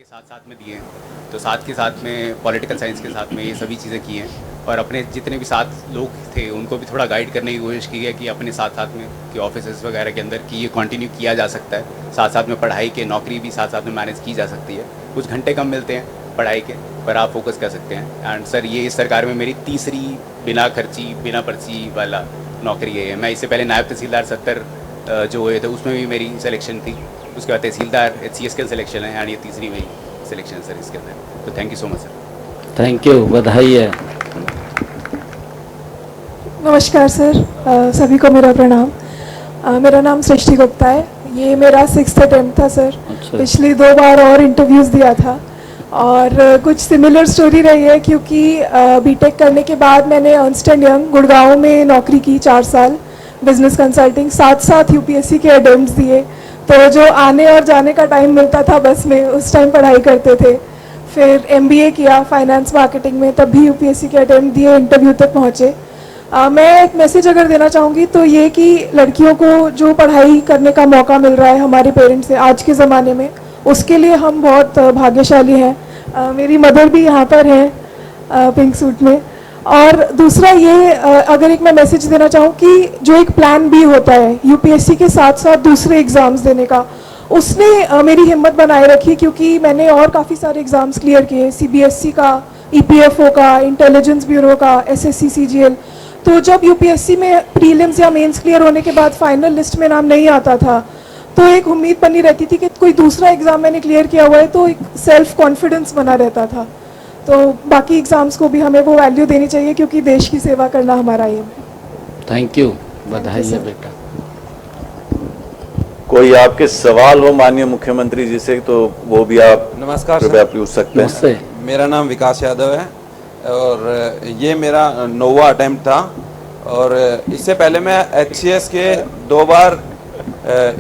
साथ साथ में दिए हैं, तो साथ के साथ में पॉलिटिकल साइंस के साथ में ये सभी चीज़ें की हैं। और अपने जितने भी साथ लोग थे उनको भी थोड़ा गाइड करने की कोशिश की है कि अपने साथ साथ में कि ऑफिस वगैरह के अंदर कि ये कंटिन्यू किया जा सकता है, साथ साथ में पढ़ाई के नौकरी भी साथ साथ में मैनेज की जा सकती है। कुछ घंटे कम मिलते हैं पढ़ाई के, पर आप फोकस कर सकते हैं। एंड सर ये इस सरकार में मेरी तीसरी बिना खर्ची बिना पर्ची वाला नौकरी है। मैं इससे पहले नायब तहसीलदार 70 जो हुए थे उसमें भी मेरी सिलेक्शन थी, उसके बाद तहसीलदार HCS का सिलेक्शन है एंड ये तीसरी मेरी सिलेक्शन है सर इसके अंदर। तो thank you so much sir. Thank you, बधाई है। नमस्कार सर, सभी को मेरा प्रणाम। मेरा नाम सृष्टि गुप्ता है। ये मेरा 6th अटेम्प्ट था सर। अच्छा। पिछली 2 बार और इंटरव्यूज़ दिया था और कुछ सिमिलर स्टोरी रही है क्योंकि बीटेक करने के बाद मैंने अर्नस्ट एंड यंग गुड़गांव में नौकरी की 4 साल बिजनेस कंसल्टिंग, साथ साथ यूपीएससी के अटेम्प्ट्स दिए। तो जो आने और जाने का टाइम मिलता था बस में, उस टाइम पढ़ाई करते थे। फिर MBA किया फाइनेंस मार्केटिंग में, तब भी यूपीएससी के अटेम्प्ट दिए, इंटरव्यू तक पहुँचे। मैं एक मैसेज अगर देना चाहूँगी तो ये कि लड़कियों को जो पढ़ाई करने का मौका मिल रहा है हमारे पेरेंट्स से आज के ज़माने में, उसके लिए हम बहुत भाग्यशाली हैं। मेरी मदर भी यहाँ पर हैं पिंक सूट में। और दूसरा ये अगर एक मैं मैसेज देना चाहूँ कि जो एक प्लान बी होता है यूपीएससी के साथ साथ दूसरे एग्ज़ाम्स देने का, उसने मेरी हिम्मत बनाए रखी क्योंकि मैंने और काफ़ी सारे एग्ज़ाम्स क्लियर किए, CBSE का, EPFO का, इंटेलिजेंस ब्यूरो का, SSC CGL। तो जब यूपीएससी में प्रीलिम्स या मेंस क्लियर होने के बाद फाइनल लिस्ट में नाम नहीं आता था तो एक उम्मीद बनी रहती थी कि कोई दूसरा एग्ज़ाम मैंने क्लियर किया हुआ है, तो एक सेल्फ कॉन्फिडेंस बना रहता था। तो बाकी एग्ज़ाम्स को भी हमें वो वैल्यू देनी चाहिए क्योंकि देश की सेवा करना हमारा एम है। थैंक यू, बधाई है बेटा। कोई आपके सवाल हो माननीय मुख्यमंत्री जी से तो वो भी आप नमस्कार कृपया सर। पूछ सकते हैं। नमस्ते। मेरा नाम विकास यादव है और ये मेरा 9वां अटेम्प्ट था और इससे पहले मैं HCS के 2 बार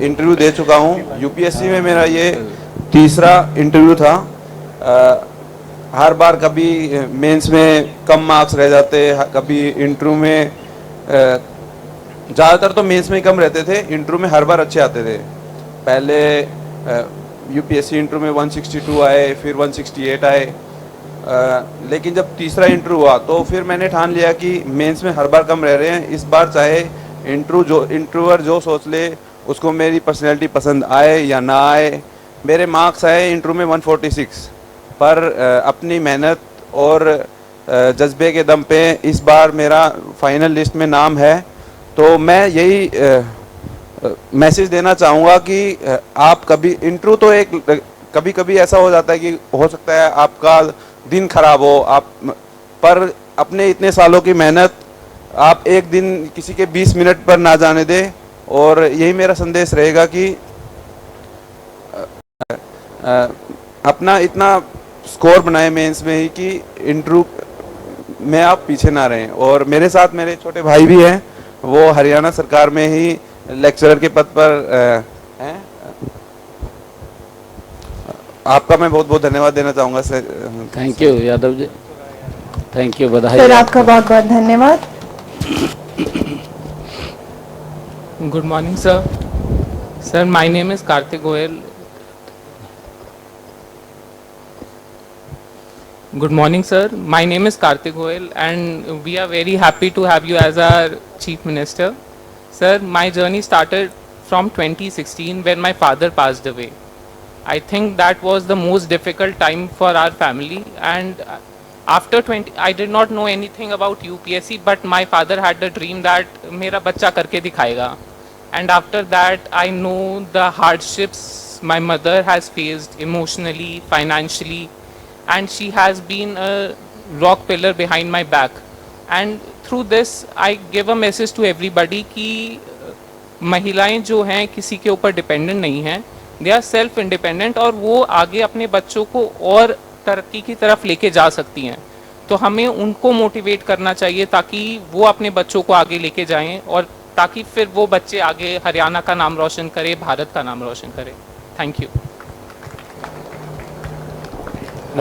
इंटरव्यू दे चुका हूँ। यूपीएससी में मेरा ये तीसरा इंटरव्यू था। हर बार कभी मेंस में कम मार्क्स रह जाते, कभी इंटरव्यू में ज़्यादातर तो मेंस में कम रहते थे, इंटरव्यू में हर बार अच्छे आते थे। पहले यूपीएससी इंटरव्यू में 162 आए, फिर 168 आए। लेकिन जब तीसरा इंटरव्यू हुआ तो फिर मैंने ठान लिया कि मेंस में हर बार कम रह रहे हैं, इस बार चाहे इंटरव्यूअर जो सोच ले उसको मेरी पर्सनैलिटी पसंद आए या ना आए। मेरे मार्क्स आए इंटरव्यू में 146, पर अपनी मेहनत और जज्बे के दम पे इस बार मेरा फाइनल लिस्ट में नाम है। तो मैं यही मैसेज देना चाहूँगा कि आप कभी इंटरव्यू तो एक कभी कभी ऐसा हो जाता है कि हो सकता है आपका दिन खराब हो, आप पर अपने इतने सालों की मेहनत आप एक दिन किसी के 20 मिनट पर ना जाने दें। और यही मेरा संदेश रहेगा कि अपना इतना स्कोर बनाए मेंस में ही कि इंटरव्यू में आप पीछे ना रहें। और मेरे साथ मेरे छोटे भाई भी हैं, वो हरियाणा सरकार में ही लेक्चरर के पद पर हैं। आपका मैं बहुत बहुत धन्यवाद देना चाहूँगा sir. Thank you Yadav ji, thank you, बधाई सर है आपका बहुत बहुत धन्यवाद। Good morning, sir. Sir, my name is Karthik Goyal. Good morning, sir. My name is Karthik Goyal, and we are very happy to have you as our Chief Minister. Sir, my journey started from 2016 when my father passed away. I think that was the most difficult time for our family, and after 20 I did not know anything about UPSC, but my father had the dream that मेरा बच्चा करके दिखाएगा. And after that I know the hardships my mother has faced emotionally, financially, and she has been a rock pillar behind my back. And through this I give a message to everybody कि महिलाएं जो हैं किसी के ऊपर dependent नहीं हैं, they are self independent और वो आगे अपने बच्चों को और तरक्की की तरफ लेके जा सकती हैं। तो हमें उनको मोटिवेट करना चाहिए ताकि वो अपने बच्चों को आगे लेके जाएं और ताकि फिर वो बच्चे आगे हरियाणा का नाम रोशन करें, भारत का नाम रोशन करें। थैंक यू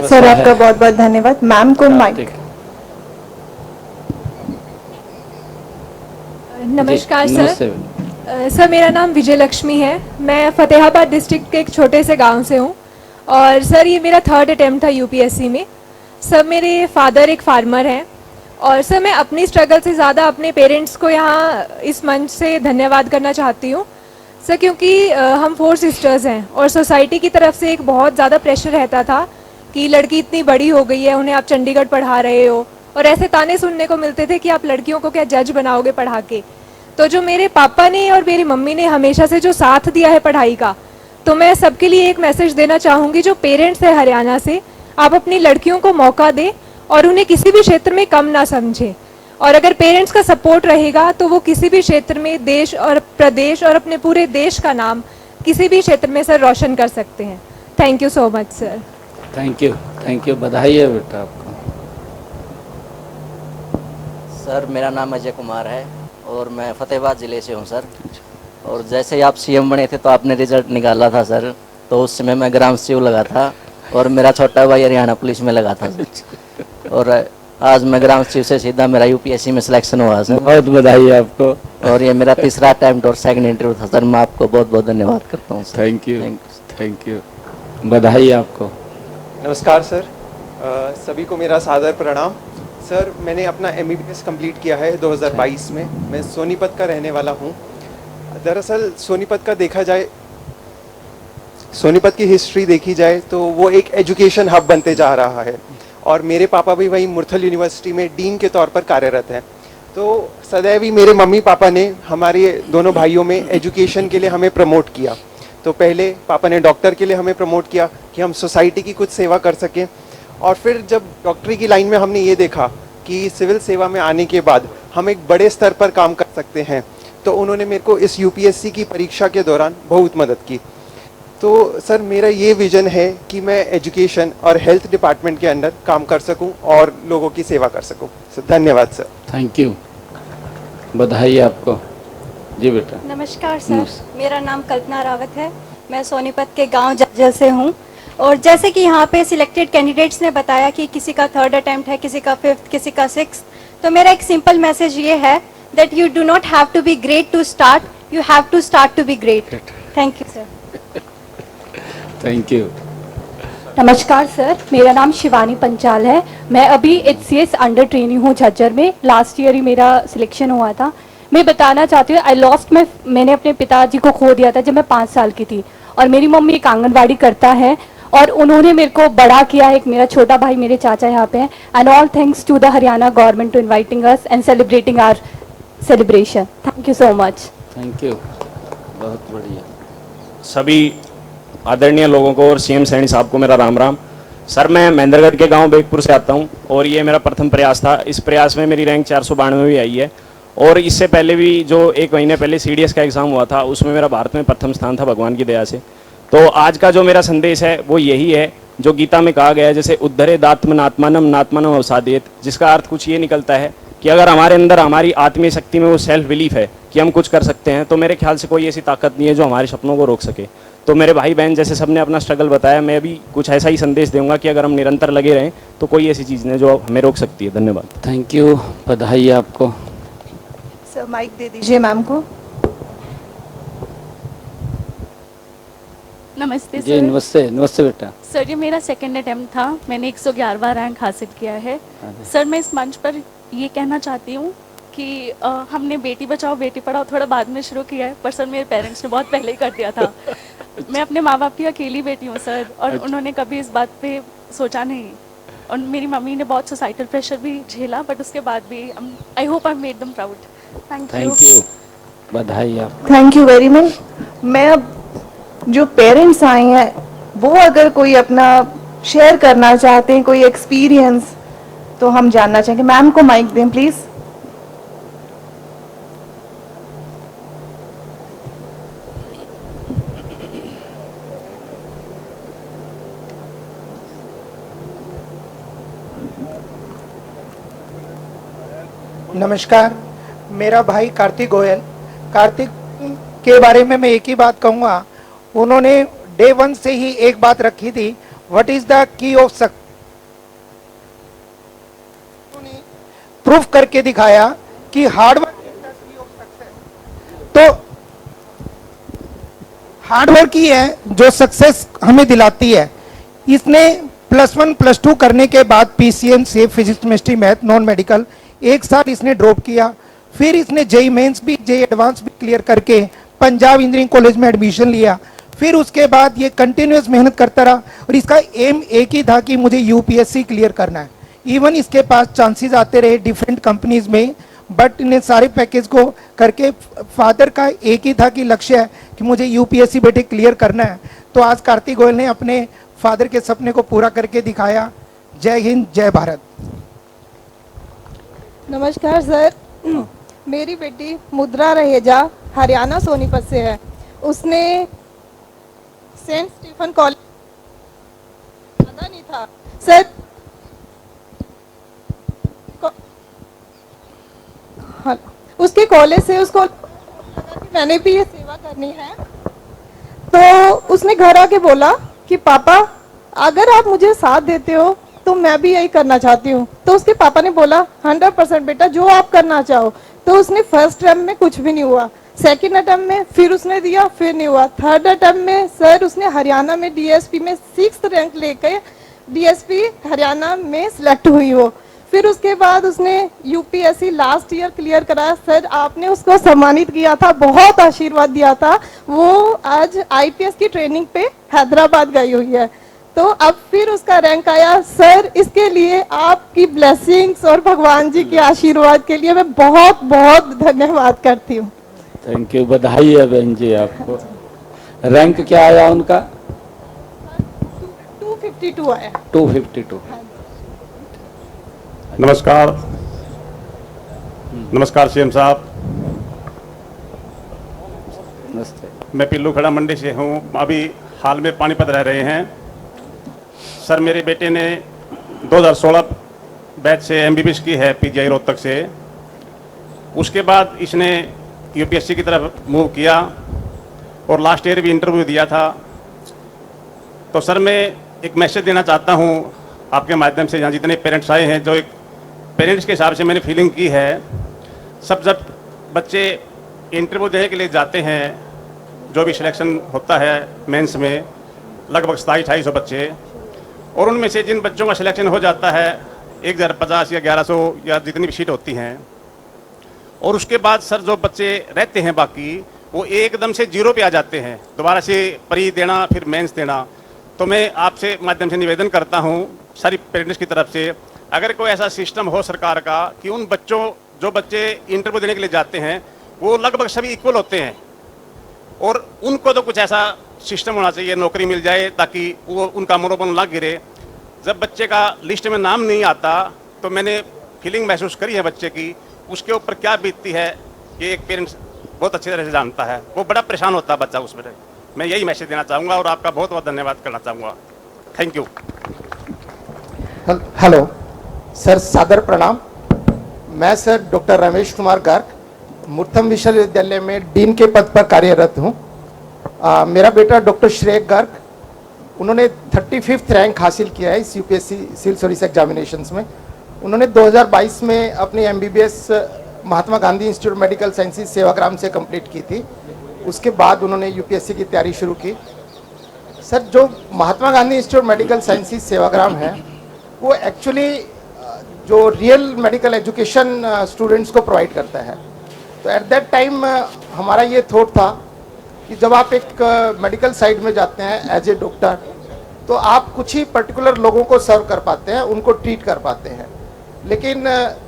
सर, आपका बहुत बहुत धन्यवाद। मैम को माइक। नमस्कार जी, सर। नमस्ते। सर मेरा नाम विजय लक्ष्मी है। मैं फतेहाबाद डिस्ट्रिक्ट के एक छोटे से गांव से हूँ और सर ये मेरा 3rd अटेम्प्ट था यूपीएससी में। सर मेरे फादर एक फार्मर हैं और सर मैं अपनी स्ट्रगल से ज़्यादा अपने पेरेंट्स को यहाँ इस मंच से धन्यवाद करना चाहती हूँ सर, क्योंकि हम 4 सिस्टर्स हैं और सोसाइटी की तरफ से एक बहुत ज़्यादा प्रेशर रहता था कि लड़की इतनी बड़ी हो गई है, उन्हें आप चंडीगढ़ पढ़ा रहे हो, और ऐसे ताने सुनने को मिलते थे कि आप लड़कियों को क्या जज बनाओगे पढ़ा के। तो जो मेरे पापा ने और मेरी मम्मी ने हमेशा से जो साथ दिया है पढ़ाई का, तो मैं सबके लिए एक मैसेज देना चाहूँगी, जो पेरेंट्स है हरियाणा से, आप अपनी लड़कियों को मौका दें और उन्हें किसी भी क्षेत्र में कम ना समझें। और अगर पेरेंट्स का सपोर्ट रहेगा तो वो किसी भी क्षेत्र में देश और प्रदेश और अपने पूरे देश का नाम किसी भी क्षेत्र में सर रोशन कर सकते हैं। Thank you so much sir. Thank you, बधाई है बेटा आपको। सर मेरा नाम अजय कुमार है और मैं फतेहाबाद ज़िले से हूं सर। और जैसे ही आप सीएम बने थे तो आपने रिजल्ट निकाला था सर, तो उस समय मैं ग्राम सचिव लगा था और मेरा छोटा भाई हरियाणा पुलिस में लगा था सर। और आज मैं ग्राम सचिव से सीधा मेरा यूपीएससी में सिलेक्शन हुआ सर। बहुत बधाई है आपको। और ये मेरा तीसरा अटेम्प्ट और सेकंड इंटरव्यू था सर। मैं आपको बहुत बहुत धन्यवाद करता हूँ सर। थैंक यू, बधाई आपको। नमस्कार सर, सभी को मेरा सादर प्रणाम। सर मैंने अपना MBBS कंप्लीट किया है 2022 में। मैं सोनीपत का रहने वाला हूँ। दरअसल सोनीपत का देखा जाए, सोनीपत की हिस्ट्री देखी जाए तो वो एक एजुकेशन हब बनते जा रहा है और मेरे पापा भी वहीं मुरथल यूनिवर्सिटी में डीन के तौर पर कार्यरत हैं। तो सदैव ही मेरे मम्मी पापा ने हमारे दोनों भाइयों में एजुकेशन के लिए हमें प्रमोट किया। तो पहले पापा ने डॉक्टर के लिए हमें प्रमोट किया कि हम सोसाइटी की कुछ सेवा कर सकें, और फिर जब डॉक्टरी की लाइन में हमने ये देखा कि सिविल सेवा में आने के बाद हम एक बड़े स्तर पर काम कर सकते हैं, तो उन्होंने मेरे को इस यूपीएससी की परीक्षा के दौरान बहुत मदद की। तो सर मेरा ये विज़न है कि मैं एजुकेशन और हेल्थ डिपार्टमेंट के अंदर काम कर सकूं और लोगों की सेवा कर सकूं। सर धन्यवाद सर। थैंक यू, बधाई आपको। जी बेटा। नमस्कार सर, मेरा नाम कल्पना रावत है। मैं सोनीपत के गांव जज्जल से हूं। और जैसे कि यहाँ पे सिलेक्टेड कैंडिडेट्स ने बताया कि किसी का 3rd अटेम्प्ट है, किसी का 5th, किसी का 6th, तो मेरा एक सिंपल मैसेज ये है that you do not have to be great to start, you have to start to be great. Thank you sir. Thank you. नमस्कार सर, मेरा नाम शिवानी पंचाल है। मैं अभी HCS अंडर ट्रेनिंग हूँ झज्जर में। लास्ट ईयर ही मेरा सिलेक्शन हुआ था। मैं बताना चाहती हूँ मैंने अपने पिताजी को खो दिया था जब मैं 5 साल की थी, और मेरी मम्मी एक आंगनवाड़ी करता है और उन्होंने मेरे को बड़ा किया है। एक मेरा छोटा भाई, मेरे चाचा यहाँ पे हैं। And all thanks to the Haryana government to inviting us and celebrating our celebration. Thank you so much. Thank you, बहुत बढ़िया। सभी आदरणीय लोगों को और सीएम सैनी साहब को मेरा राम राम। सर मैं महेंद्रगढ़ के गांव बेगपुर से आता हूं और ये मेरा प्रथम प्रयास था। इस प्रयास में मेरी रैंक 492 भी आई है, और इससे पहले भी जो 1 महीने पहले CDS का एग्ज़ाम हुआ था उसमें मेरा भारत में प्रथम स्थान था भगवान की दया से। तो आज का जो मेरा संदेश है वो यही है जो गीता में कहा गया है, जैसे उद्धरे दात्मनात्मानम नात्मानम अवसादेत, जिसका अर्थ कुछ ये निकलता है कि अगर हमारे अंदर हमारी आत्मीय शक्ति में वो सेल्फ बिलीफ है कि हम कुछ कर सकते हैं, तो मेरे ख्याल से कोई ऐसी ताकत नहीं है जो हमारे सपनों को रोक सके। तो मेरे भाई बहन जैसे सबने अपना स्ट्रगल बताया, मैं भी कुछ ऐसा ही संदेश दूंगा कि अगर हम निरंतर लगे रहें तो कोई ऐसी चीज़ नहीं जो हमें रोक सकती है। धन्यवाद। थैंक यू, बधाई आपको। सर माइक दे दीजिए मैम को। नमस्ते जी सर। नमस्ते बेटा। सर ये मेरा 2nd अटेम्प्ट था। मैंने 111वां रैंक हासिल किया है। सर मैं इस मंच पर ये कहना चाहती हूँ कि हमने बेटी बचाओ बेटी पढ़ाओ थोड़ा बाद में शुरू किया है, पर सर मेरे पेरेंट्स ने बहुत पहले ही कर दिया था। मैं अपने माँ बाप की अकेली बेटी हूँ सर, और उन्होंने कभी इस बात पे सोचा नहीं। और मेरी मम्मी ने बहुत सोसाइटल प्रेशर भी झेला, बट उसके बाद भी I hope I made them proud. Thank you, बधाई आप। Thank you very much. मैं अब जो पेरेंट्स आए हैं वो अगर कोई अपना शेयर करना चाहते हैं, कोई एक्सपीरियंस, तो हम जानना चाहेंगे। मैम को माइक दें प्लीज। नमस्कार, मेरा भाई कार्तिक गोयल। कार्तिक के बारे में मैं एक ही बात कहूँगा, उन्होंने डे 1 से ही एक बात रखी थी, what is the key of success. Proof करके दिखाया कि hard work is the key of success. तो हार्डवर्क ही है जो सक्सेस हमें दिलाती है। इसने +1 +2 करने के बाद PCM से physics chemistry math non medical 1 साल इसने ड्रॉप किया। फिर इसने जेई मेंस भी जेई एडवांस भी क्लियर करके पंजाब इंजीनियरिंग कॉलेज में एडमिशन लिया। फिर उसके बाद ये कंटिन्यूस मेहनत करता रहा और इसका एम एक ही था कि मुझे यूपीएससी क्लियर करना है। इवन इसके पास चांसेस आते रहे डिफरेंट कंपनीज में, बट इन्हें सारे पैकेज को करके फादर का एक ही था कि लक्ष्य है कि मुझे यूपीएससी बेटे क्लियर करना है। तो आज कार्तिक गोयल ने अपने फादर के सपने को पूरा करके दिखाया। जय हिंद, जय भारत। नमस्कार सर, मेरी बेटी मुद्रा रहेजा हरियाणा सोनीपत से है। उसने सेंट स्टीफन कॉलेज ज़्यादा नहीं था सर, उसके कॉलेज से उसको लगा कि मैंने भी ये सेवा करनी है, तो उसने घर आके बोला कि पापा अगर आप मुझे साथ देते हो तो मैं भी यही करना चाहती हूँ। तो उसके पापा ने बोला 100% बेटा जो आप करना चाहो। तो उसने फर्स्ट टर्म में कुछ भी नहीं हुआ, सेकंड अटेम्प्ट में फिर उसने दिया, फिर नहीं हुआ, थर्ड अटेम्प्ट में सर उसने हरियाणा में डीएसपी में 6th रैंक लेकर डीएसपी हरियाणा में सिलेक्ट हुई हो। फिर उसके बाद उसने यूपीएससी लास्ट ईयर क्लियर कराया। सर आपने उसको सम्मानित किया था, बहुत आशीर्वाद दिया था। वो आज आईपीएस की ट्रेनिंग पे हैदराबाद गई हुई है। तो अब फिर उसका रैंक आया। सर इसके लिए आपकी ब्लेसिंग्स और भगवान जी के आशीर्वाद के लिए मैं बहुत बहुत धन्यवाद करती हूँ। थैंक यू, बधाई है बहन जी आपको। रैंक क्या आया उनका? 252 आया। 252। नमस्कार, नमस्कार सीएम साहब। नमस्ते। मैं पिल्लू खड़ा मंडी से हूँ, अभी हाल में पानीपत रह रहे हैं। सर मेरे बेटे ने 2016 बैच से एमबीबीएस की है पीजीआई रोहतक से। उसके बाद इसने यूपीएससी की तरफ मूव किया और लास्ट ईयर भी इंटरव्यू दिया था। तो सर मैं एक मैसेज देना चाहता हूँ आपके माध्यम से, यहाँ जितने पेरेंट्स आए हैं, जो एक पेरेंट्स के हिसाब से मैंने फीलिंग की है। सब जब बच्चे इंटरव्यू देने के लिए जाते हैं, जो भी सिलेक्शन होता है मेंस में, लगभग 2700-2800 बच्चे, और उनमें से जिन बच्चों का सिलेक्शन हो जाता है 1050 या 1100 या जितनी भी सीट होती हैं, और उसके बाद सर जो बच्चे रहते हैं बाकी वो एकदम से 0 पे आ जाते हैं, दोबारा से प्री देना फिर मेंस देना। तो मैं आपसे माध्यम से निवेदन करता हूँ सारी पेरेंट्स की तरफ से, अगर कोई ऐसा सिस्टम हो सरकार का कि उन बच्चों जो बच्चे इंटरव्यू देने के लिए जाते हैं वो लगभग सभी इक्वल होते हैं, और उनको तो कुछ ऐसा सिस्टम होना चाहिए, नौकरी मिल जाए ताकि वो उनका मनोबल ना गिरे। जब बच्चे का लिस्ट में नाम नहीं आता तो मैंने फीलिंग महसूस करी है बच्चे की, उसके ऊपर क्या बीतती है ये एक पेरेंट्स बहुत अच्छी तरह से जानता है। वो बड़ा परेशान होता है बच्चा उसमें। मैं यही मैसेज देना चाहूँगा और आपका बहुत बहुत धन्यवाद करना चाहूँगा। Thank you. हेलो सर, सादर प्रणाम। मैं सर डॉक्टर रमेश कुमार गर्ग मुर्थम विश्वविद्यालय में डीन के पद पर कार्यरत हूँ। मेरा बेटा डॉक्टर श्रेय गर्ग, उन्होंने 35th रैंक हासिल किया है इस यूपीएससी सिविल सर्विस एग्जामिनेशंस में। उन्होंने 2022 में अपनी MBBS Mahatma Gandhi institute medical sciences Sevagram से कंप्लीट की थी। उसके बाद उन्होंने यूपीएससी की तैयारी शुरू की। सर जो Mahatma Gandhi institute medical sciences Sevagram है वो एक्चुअली जो रियल मेडिकल एजुकेशन स्टूडेंट्स को प्रोवाइड करता है। तो एट दैट टाइम हमारा ये थॉट था कि जब आप एक मेडिकल साइड में जाते हैं एज ए डॉक्टर, तो आप कुछ ही पर्टिकुलर लोगों को सर्व कर पाते हैं, उनको ट्रीट कर पाते हैं। लेकिन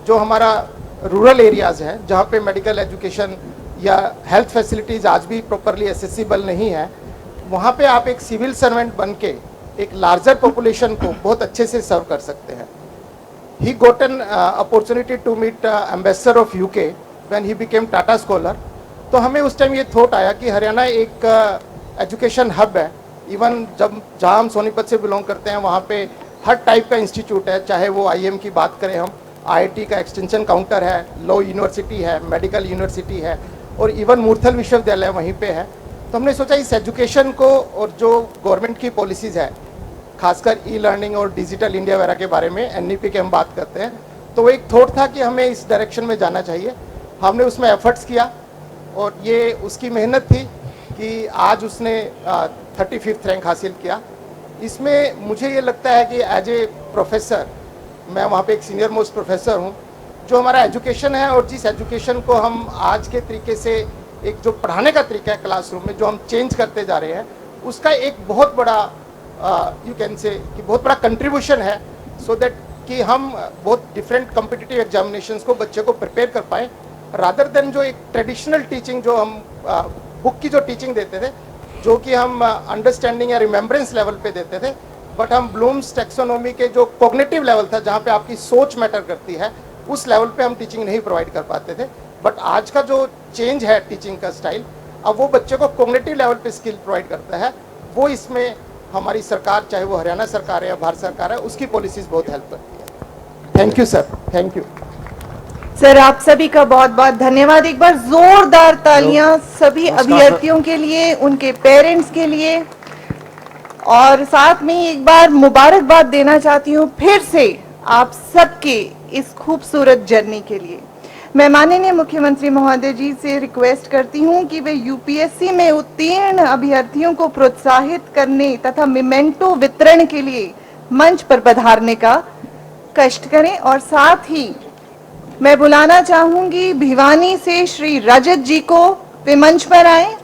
जो हमारा रूरल एरियाज़ हैं जहाँ पे मेडिकल एजुकेशन या हेल्थ फैसिलिटीज़ आज भी प्रॉपरली एक्सेसिबल नहीं है, वहाँ पे आप एक सिविल सर्वेंट बन के एक लार्जर पॉपुलेशन को बहुत अच्छे से सर्व कर सकते हैं। He got an opportunity to meet ambassador of UK when he became Tata scholar. तो हमें उस टाइम ये थॉट आया कि हरियाणा एक एजुकेशन हब है। इवन जहाँ हम सोनीपत से बिलोंग करते हैं वहाँ पे हर टाइप का इंस्टीट्यूट है, चाहे वो आईएम की बात करें हम, आईआईटी का एक्सटेंशन काउंटर है, लॉ यूनिवर्सिटी है, मेडिकल यूनिवर्सिटी है, और इवन मूर्थल विश्वविद्यालय वहीं पे है। तो हमने सोचा इस एजुकेशन को, और जो गवर्नमेंट की पॉलिसीज़ है खासकर ई लर्निंग और डिजिटल इंडिया वगैरह के बारे में एनईपी की हम बात करते हैं, तो वो एक थॉट था कि हमें इस डायरेक्शन में जाना चाहिए। हमने उसमें एफर्ट्स किया और ये उसकी मेहनत थी कि आज उसने 35th रैंक हासिल किया। इसमें मुझे ये लगता है कि एज ए प्रोफेसर, मैं वहाँ पे एक सीनियर मोस्ट प्रोफेसर हूँ, जो हमारा एजुकेशन है और जिस एजुकेशन को हम आज के तरीके से एक जो पढ़ाने का तरीका है क्लासरूम में जो हम चेंज करते जा रहे हैं, उसका एक बहुत बड़ा यू कैन से कि बहुत बड़ा कंट्रीब्यूशन है, सो दैट कि हम बहुत डिफरेंट कॉम्पिटिटिव एग्जामिनेशंस को बच्चे को प्रिपेयर कर पाए, रादर देन जो एक ट्रेडिशनल टीचिंग जो हम बुक की जो टीचिंग देते थे, जो कि हम अंडरस्टैंडिंग या रिमेम्बरेंस लेवल पे देते थे, बट हम ब्लूम्स टैक्सोनॉमी के जो कॉग्निटिव लेवल था जहाँ पे आपकी सोच मैटर करती है, उस लेवल पे हम टीचिंग नहीं प्रोवाइड कर पाते थे। बट आज का जो चेंज है टीचिंग का स्टाइल, अब वो बच्चे को कॉग्निटिव लेवल पे स्किल प्रोवाइड करता है, वो इसमें हमारी सरकार, चाहे वो हरियाणा सरकार है या भारत सरकार है, उसकी पॉलिसीज बहुत हेल्प करती है। Thank you sir, thank you sir. आप सभी का बहुत बहुत धन्यवाद। एक बार जोरदार तालियां सभी अभ्यर्थियों के लिए, उनके पेरेंट्स के लिए, और साथ में एक बार मुबारकबाद देना चाहती हूँ फिर से आप सबके इस खूबसूरत जर्नी के लिए। मैं माननीय मुख्यमंत्री महोदय जी से रिक्वेस्ट करती हूँ कि वे यूपीएससी में उत्तीर्ण अभ्यर्थियों को प्रोत्साहित करने तथा मेमेंटो वितरण के लिए मंच पर पधारने का कष्ट करें। और साथ ही मैं बुलाना चाहूंगी भिवानी से श्री रजत जी को, वे मंच पर आए।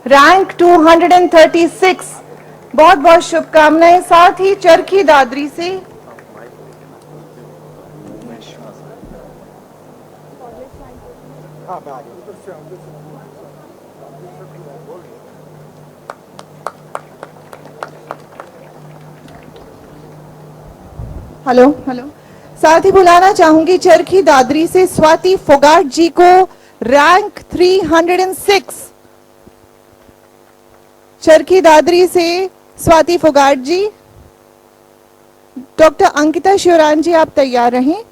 रैंक 236, बहुत बहुत शुभकामनाएं। साथ ही चरखी दादरी से हेलो हेलो, साथ ही बुलाना चाहूंगी चरखी दादरी से स्वाति फोगाट जी को, रैंक 306। चरखी दादरी से स्वाति फोगाट जी। डॉक्टर अंकिता शिवरान जी, आप तैयार रहें।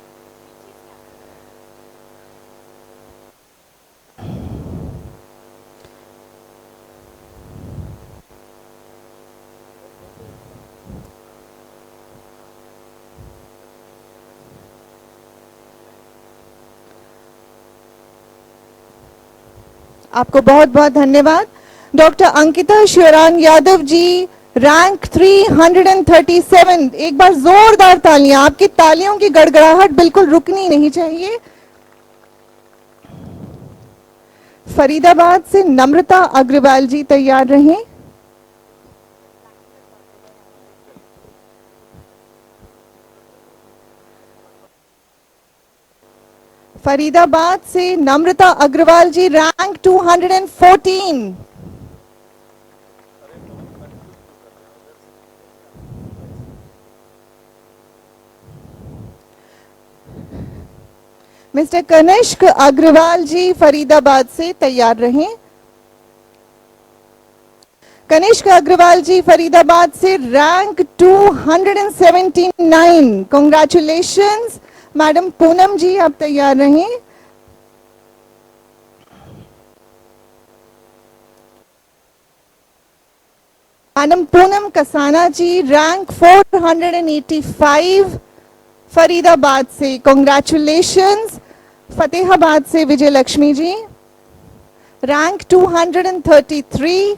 आपको बहुत बहुत धन्यवाद। Doctor Ankita Shivran Yadav ji, rank 337। एक बार जोरदार तालियां, आपकी तालियों की गड़गड़ाहट बिल्कुल रुकनी नहीं चाहिए। फरीदाबाद से नम्रता अग्रवाल जी, तैयार रहें। फरीदाबाद से नम्रता अग्रवाल जी, रैंक 214। मिस्टर कनिष्क अग्रवाल जी, फरीदाबाद से, तैयार रहें। कनिष्क अग्रवाल जी, फरीदाबाद से, rank 279। Congratulations. Madam Poonam ji, आप तैयार रहें। मैडम पूनम कसाना जी, रैंक 485, फरीदाबाद से, कांग्रेचुलेशंस। फतेहाबाद से विजय लक्ष्मी जी, रैंक 233।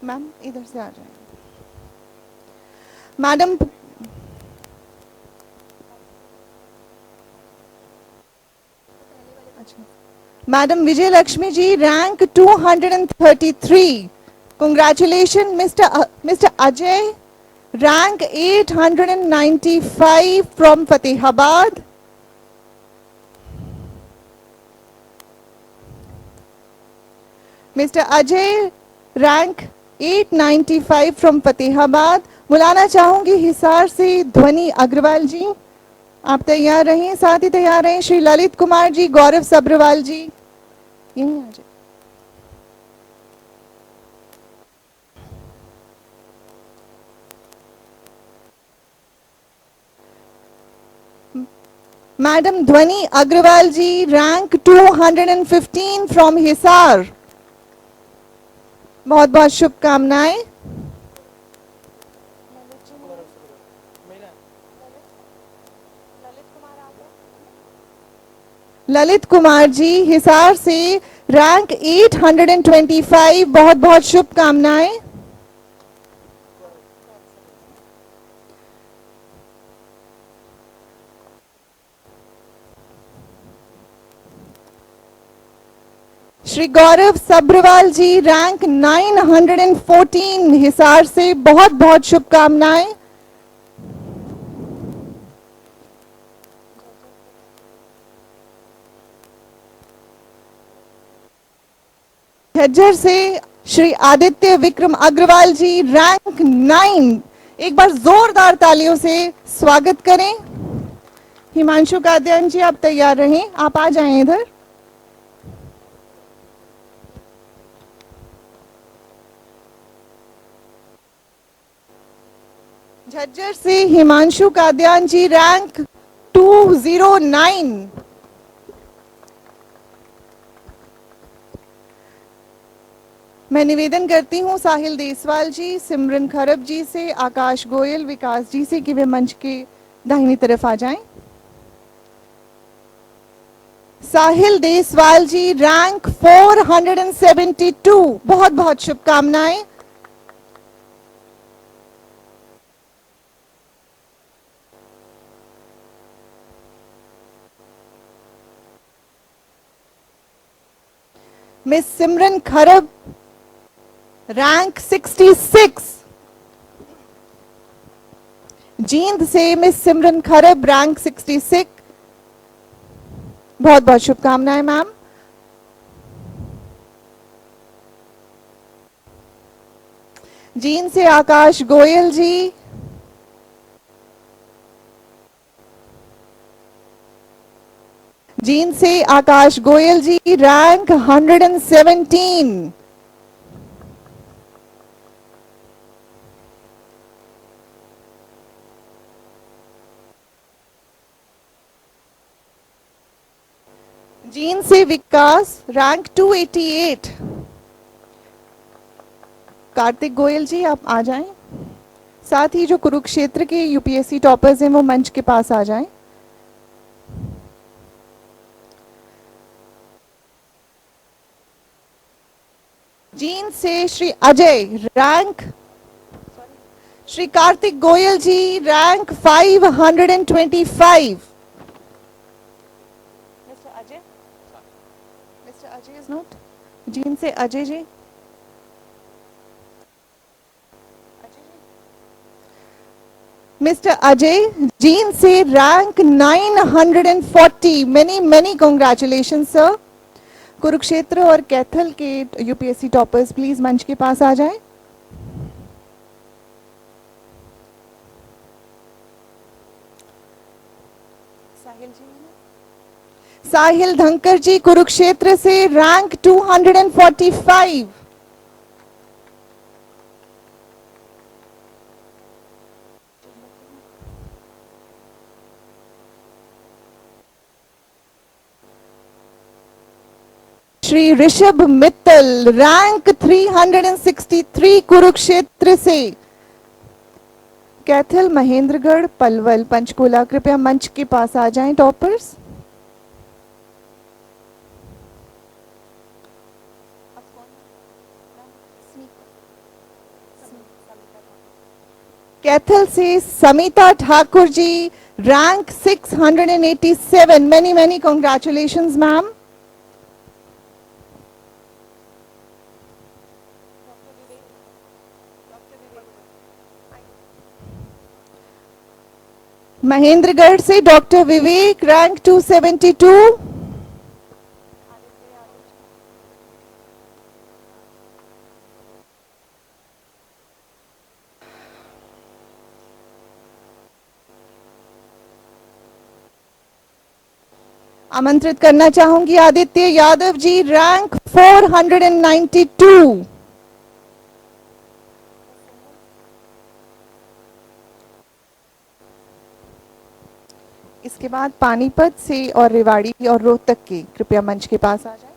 मैम इधर से आ जाए। Madam madam Vijay Lakshmi ji, rank 233। Congratulation. Mister Ajay, rank 895 from Fatehabad. Mister Ajay, rank 895 from Fatehabad. बुलाना चाहूंगी हिसार से ध्वनि अग्रवाल जी, आप तैयार रहें। साथ ही तैयार रहें श्री ललित कुमार जी, गौरव सब्रवाल जी, यहीं आ जाए। मैडम ध्वनि अग्रवाल जी, रैंक 215 फ्रॉम हिसार, बहुत बहुत शुभकामनाएं। ललित कुमार जी हिसार से रैंक 825, बहुत बहुत शुभकामनाएं। श्री गौरव सब्रवाल जी, रैंक 914 हिसार से, बहुत बहुत शुभकामनाएं। झज्जर से श्री आदित्य विक्रम अग्रवाल जी, रैंक 9, एक बार जोरदार तालियों से स्वागत करें। हिमांशु काद्यान जी, आप तैयार रहें, आप आ जाएं इधर। झज्जर से हिमांशु काद्यान जी, रैंक 209। मैं निवेदन करती हूं साहिल देसवाल जी, सिमरन खरब जी से, आकाश गोयल, विकास जी से कि वे मंच के दाहिनी तरफ आ जाएं। साहिल देसवाल जी, रैंक 472, बहुत बहुत शुभकामनाएं। मिस सिमरन खरब, रैंक 66। जींद से मिस सिमरन खरब, रैंक 66, बहुत बहुत शुभकामनाएं मैम। जींद से आकाश गोयल जी, जींद से आकाश गोयल जी, रैंक 117। जींद से विकास, रैंक 288। कार्तिक गोयल जी, आप आ जाएं। साथ ही जो कुरुक्षेत्र के यूपीएससी टॉपर्स हैं वो मंच के पास आ जाएं। जींद से Shri Ajay, rank, Shri Kartik Goyal ji, rank 525। Mister Ajay is not. Jind से अजय जी, मिस्टर अजय, जींद से rank 940। Many many congratulation sir. Kurukshetra और कैथल के यूपीएससी टॉपर्स प्लीज मंच के पास आ जाएं। साहिल धनकर जी, कुरुक्षेत्र से, रैंक 245। श्री ऋषभ मित्तल, रैंक 363, कुरुक्षेत्र से। कैथल, महेंद्रगढ़, पलवल, पंचकुला, कृपया मंच के पास आ जाएं टॉपर्स। कैथल से Samita Thakur ji, rank 687। Many many congratulations ma'am. Mahendragarh से डॉक्टर विवेक, रैंक 272। आमंत्रित करना चाहूंगी आदित्य यादव जी, रैंक 492। इसके बाद पानीपत से और रेवाड़ी और रोहतक के कृपया मंच के पास आ जाए।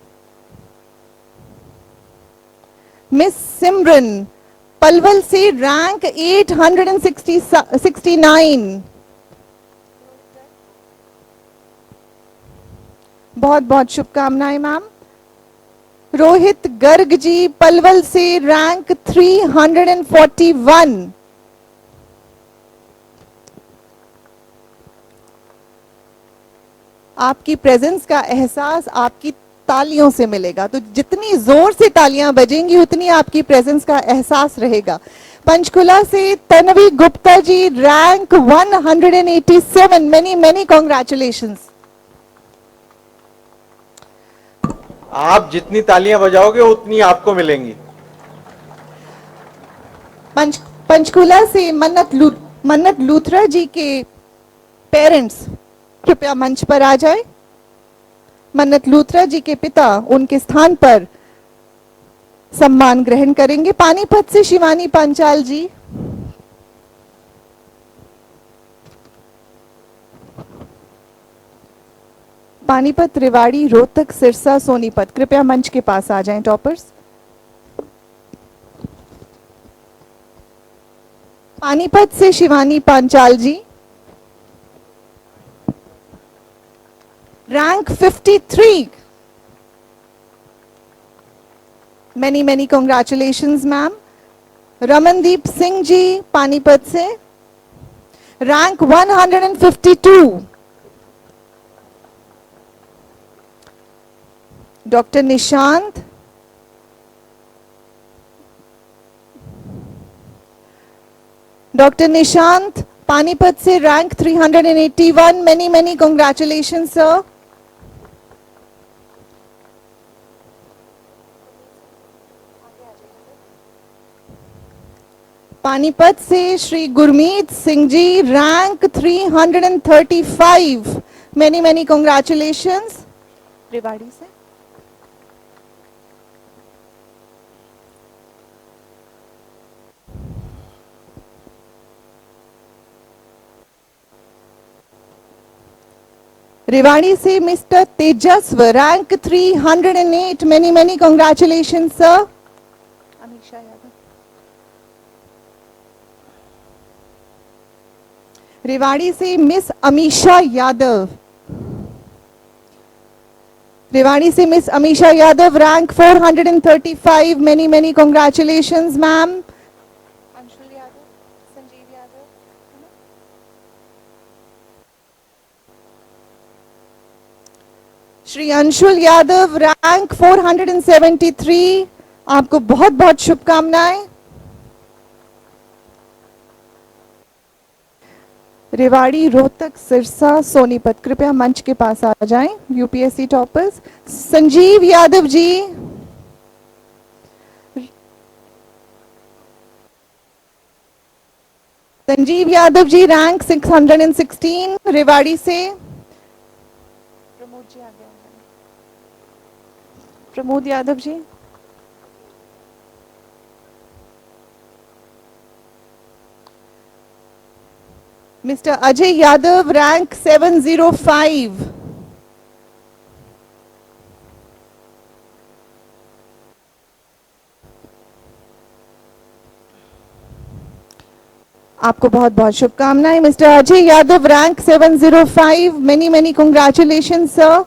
मिस सिमरन पलवल से रैंक 869। बहुत बहुत शुभकामनाएं मैम। रोहित गर्ग जी पलवल से रैंक 341। आपकी प्रेजेंस का एहसास आपकी तालियों से मिलेगा, तो जितनी जोर से तालियां बजेंगी उतनी आपकी प्रेजेंस का एहसास रहेगा। पंचकुला से Tanvi Gupta ji rank 187। Many many congratulations. आप जितनी तालियां बजाओगे उतनी आपको मिलेंगी। पंचकुला से मन्नत लूथरा जी के पेरेंट्स कृपया मंच पर आ जाए। मन्नत लूथरा जी के पिता उनके स्थान पर सम्मान ग्रहण करेंगे। पानीपत से शिवानी पांचाल जी। पानीपत, रेवाड़ी, रोहतक, सिरसा, सोनीपत कृपया मंच के पास आ जाएं टॉपर्स। पानीपत से Shivani Panchal ji rank 53। Many many congratulations ma'am. Ramandeep Singh ji Panipat से रैंक 152। डॉक्टर निशांत पानीपत से rank 381। Many many congratulations sir. Panipat से Shri Gurmeet Singh ji rank 335। Many many congratulations. Rewari से mister Tejasv rank 308। Many many congratulations sir. Amisha Yadav. Rewari से miss Amisha Yadav. Rank 435। Many many congratulations ma'am. Anshul Yadav, Sanjeev Yadav, Shri Anshul Yadav rank 473। आपको बहुत बहुत शुभकामनाएं। रेवाड़ी, रोहतक, सिरसा, सोनीपत कृपया मंच के पास आ जाएं UPSC toppers. Sanjeev Yadav ji rank 616 Rewari से। प्रमोद जी आगे आ जाएं। Pramod Yadav ji mister Ajay Yadav rank 705। आपको बहुत बहुत शुभकामनाएं mister Ajay Yadav rank 705। Many many congratulations sir.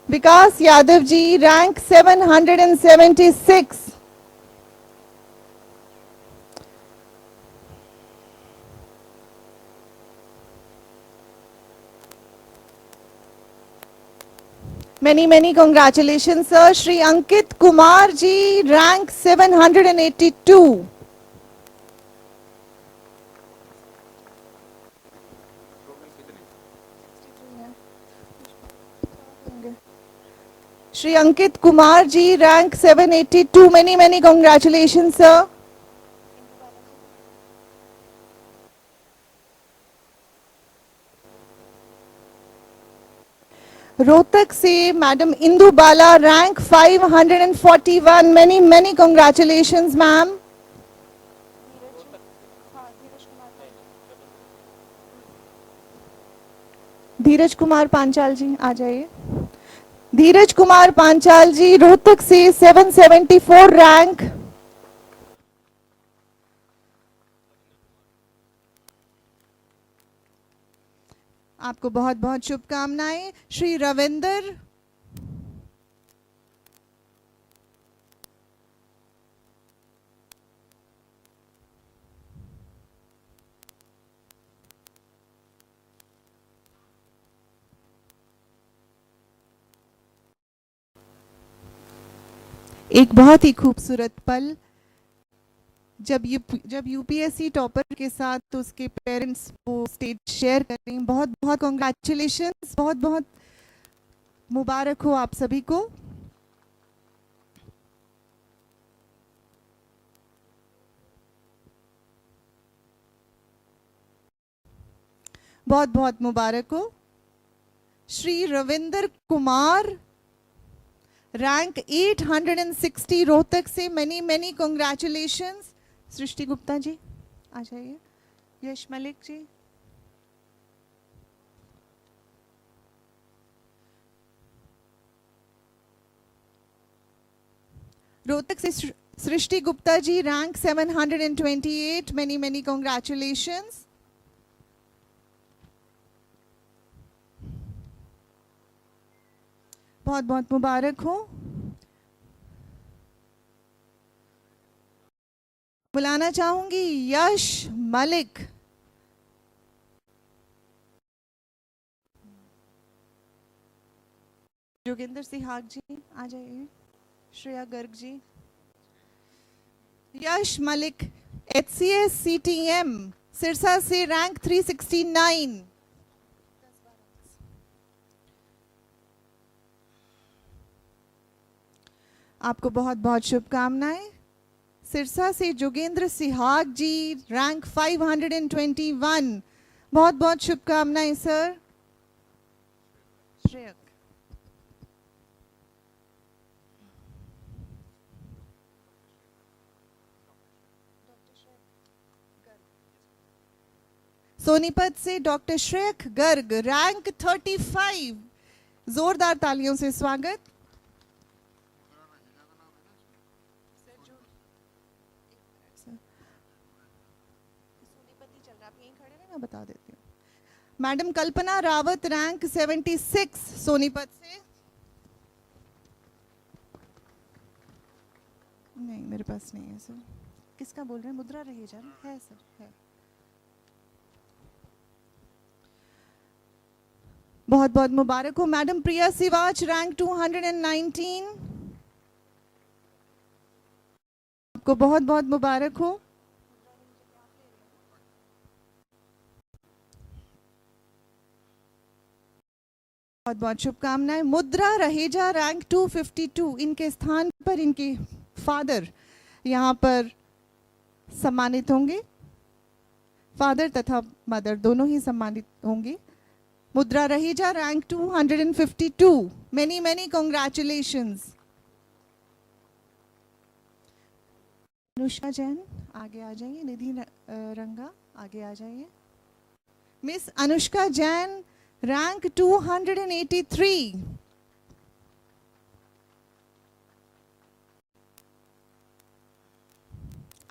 Vikas Yadav ji rank 776। Many many congratulations sir. Shri Ankit Kumar ji rank 782। Shri Ankit Kumar ji rank 782। Many many congratulations sir. Rohtak से madam Indu Bala, rank 541. Many congratulations, ma'am. Dheeraj Kumar Panchal ji आ जाइए. धीरज कुमार पांचाल जी रोहतक से 774 रैंक. आपको बहुत बहुत शुभकामनाएं. श्री रविंदर. एक बहुत ही खूबसूरत पल जब यूपीएससी टॉपर के साथ उसके पेरेंट्स वो स्टेज शेयर कर रही हैं. बहुत बहुत कॉन्ग्रेचुलेशंस, बहुत बहुत मुबारक हो आप सभी को. बहुत बहुत मुबारक हो. श्री रविंदर कुमार, रैंक 860 रोहतक से. many congratulations. सृष्टि गुप्ता जी आ जाइए. यश मलिक जी. रोहतक से सृष्टि Gupta ji, rank 728. many congratulations. बहुत बहुत मुबारक हो. बुलाना चाहूंगी यश मलिक. जोगिंदर सिहाग जी आ जाइए. श्रेया गर्ग जी. यश मलिक, HCS CTM सिरसा से, रैंक 369. आपको बहुत बहुत शुभकामनाएं. सिरसा से जोगेंद्र सिहाग जी, रैंक 521. बहुत बहुत शुभकामनाएं सर. श्रेयक. सोनीपत से डॉक्टर श्रेयक गर्ग, रैंक 35. जोरदार तालियों से स्वागत. मैं बता देती हूँ. मैडम कल्पना रावत, रैंक 76 सोनीपत से. नहीं मेरे पास नहीं है सर. किसका बोल रहे हैं? मुद्रा रहेजा है सर, है. बहुत बहुत मुबारक हो. मैडम प्रिया सिवाच, रैंक 219. आपको बहुत बहुत मुबारक हो. बहुत बहुत शुभकामनाएं. मुद्रा रहेजा, रैंक 252. इनके स्थान पर इनके फादर यहाँ पर सम्मानित होंगे. फादर तथा मदर दोनों ही सम्मानित होंगे. मुद्रा Raheja, rank 252. many congratulations. Anushka Jain आगे आ जाइए. निधि रंगा आगे आ जाइए. Miss Anushka Jain, rank 283.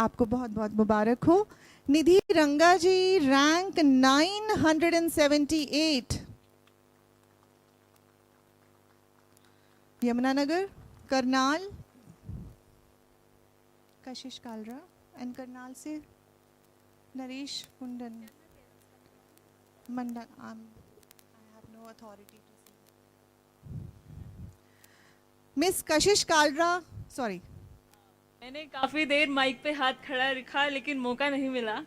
आपको बहुत बहुत मुबारक हो. निधि रंगा जी, rank 978. Yamunanagar, Karnal. Kashish Kalra and Karnal से नरेश कुंडन मंडल. No authority to say. Miss Kashish Kalra, sorry. मैंने काफ़ी देर माइक पे हाथ खड़ा रखा लेकिन मौका नहीं मिला.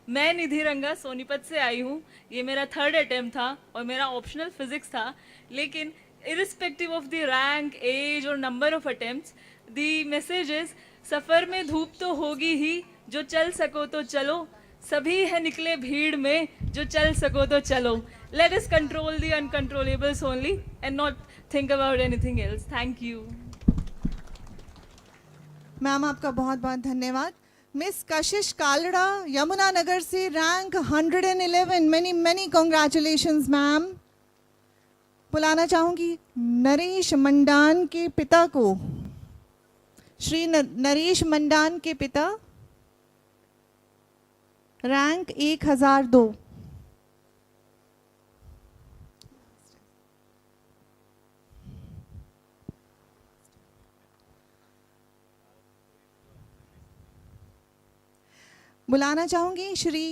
मैं निधि रंगा सोनीपत से आई हूँ. ये मेरा 3rd अटेम्प्ट था और मेरा ऑप्शनल फिजिक्स था. लेकिन irrespective of the rank, age और number of attempts, the message is सफ़र में धूप तो होगी ही, जो चल सको तो चलो, सभी है निकले भीड़ में, जो चल सको तो चलो. Let us control the uncontrollables only and not think about anything else. Thank you. Ma'am आपका बहुत बहुत धन्यवाद. मिस कशिश कालड़ा यमुनानगर से रैंक 111. many congratulations ma'am. बुलाना चाहूंगी नरेश मंडान के पिता को. श्री नरेश मंडान के पिता, रैंक 1002. बुलाना चाहूंगी श्री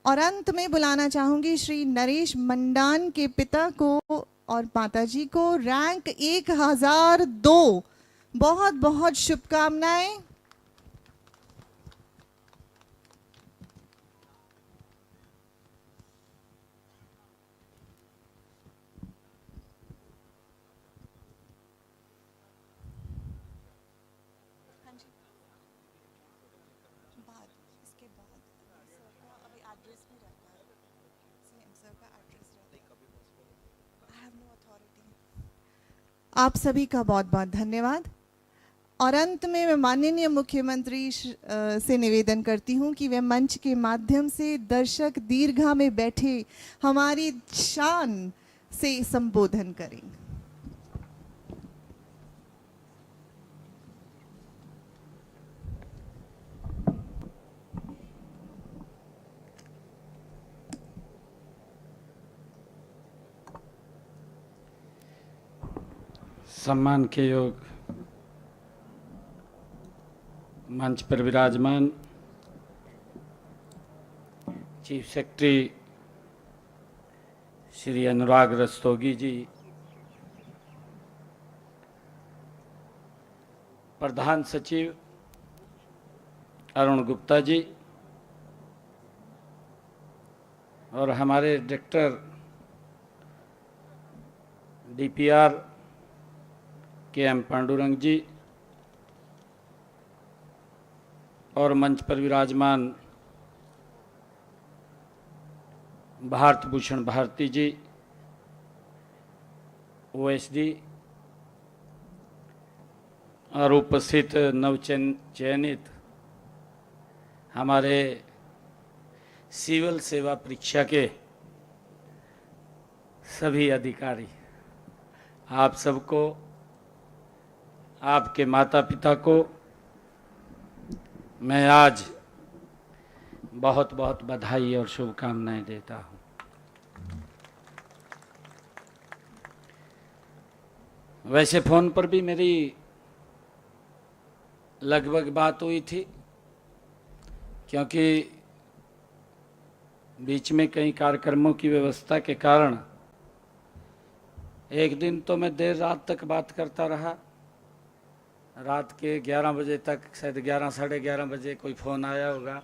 और अंत में बुलाना चाहूंगी श्री नरेश मंडान के पिता को और माताजी को, रैंक 1002. बहुत बहुत शुभकामनाएं. आप सभी का बहुत बहुत धन्यवाद. और अंत में मैं माननीय मुख्यमंत्री से निवेदन करती हूं कि वे मंच के माध्यम से दर्शक दीर्घा में बैठे हमारी शान से संबोधन करें. सम्मान के योग मंच पर विराजमान चीफ सेक्रेटरी श्री अनुराग रस्तोगी जी, प्रधान सचिव अरुण गुप्ता जी और हमारे डायरेक्टर DPR KM पांडुरंग जी और मंच पर विराजमान भारत भूषण भारती जी, OSD और उपस्थित नवचयनित हमारे सिविल सेवा परीक्षा के सभी अधिकारी, आप सबको, आपके माता पिता को मैं आज बहुत बहुत बधाई और शुभकामनाएं देता हूं. वैसे फ़ोन पर भी मेरी लगभग बात हुई थी, क्योंकि बीच में कई कार्यक्रमों की व्यवस्था के कारण एक दिन तो मैं देर रात तक बात करता रहा. रात के 11 बजे तक, शायद 11 साढ़े 11 बजे कोई फ़ोन आया होगा.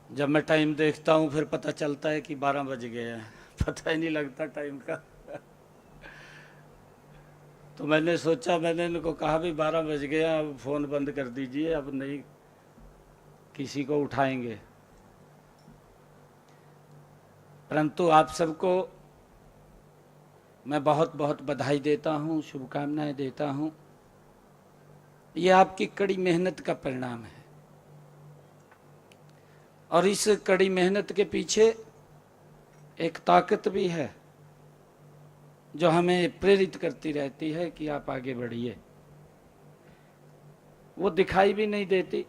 जब मैं टाइम देखता हूँ फिर पता चलता है कि 12 बज गए हैं, पता ही नहीं लगता टाइम का. तो मैंने सोचा, मैंने इनको कहा भी 12 बज गया, अब फ़ोन बंद कर दीजिए, अब नहीं किसी को उठाएंगे. परंतु आप सबको मैं बहुत बहुत बधाई देता हूँ, शुभकामनाएं देता हूँ. ये आपकी कड़ी मेहनत का परिणाम है और इस कड़ी मेहनत के पीछे एक ताकत भी है जो हमें प्रेरित करती रहती है कि आप आगे बढ़िए. वो दिखाई भी नहीं देती,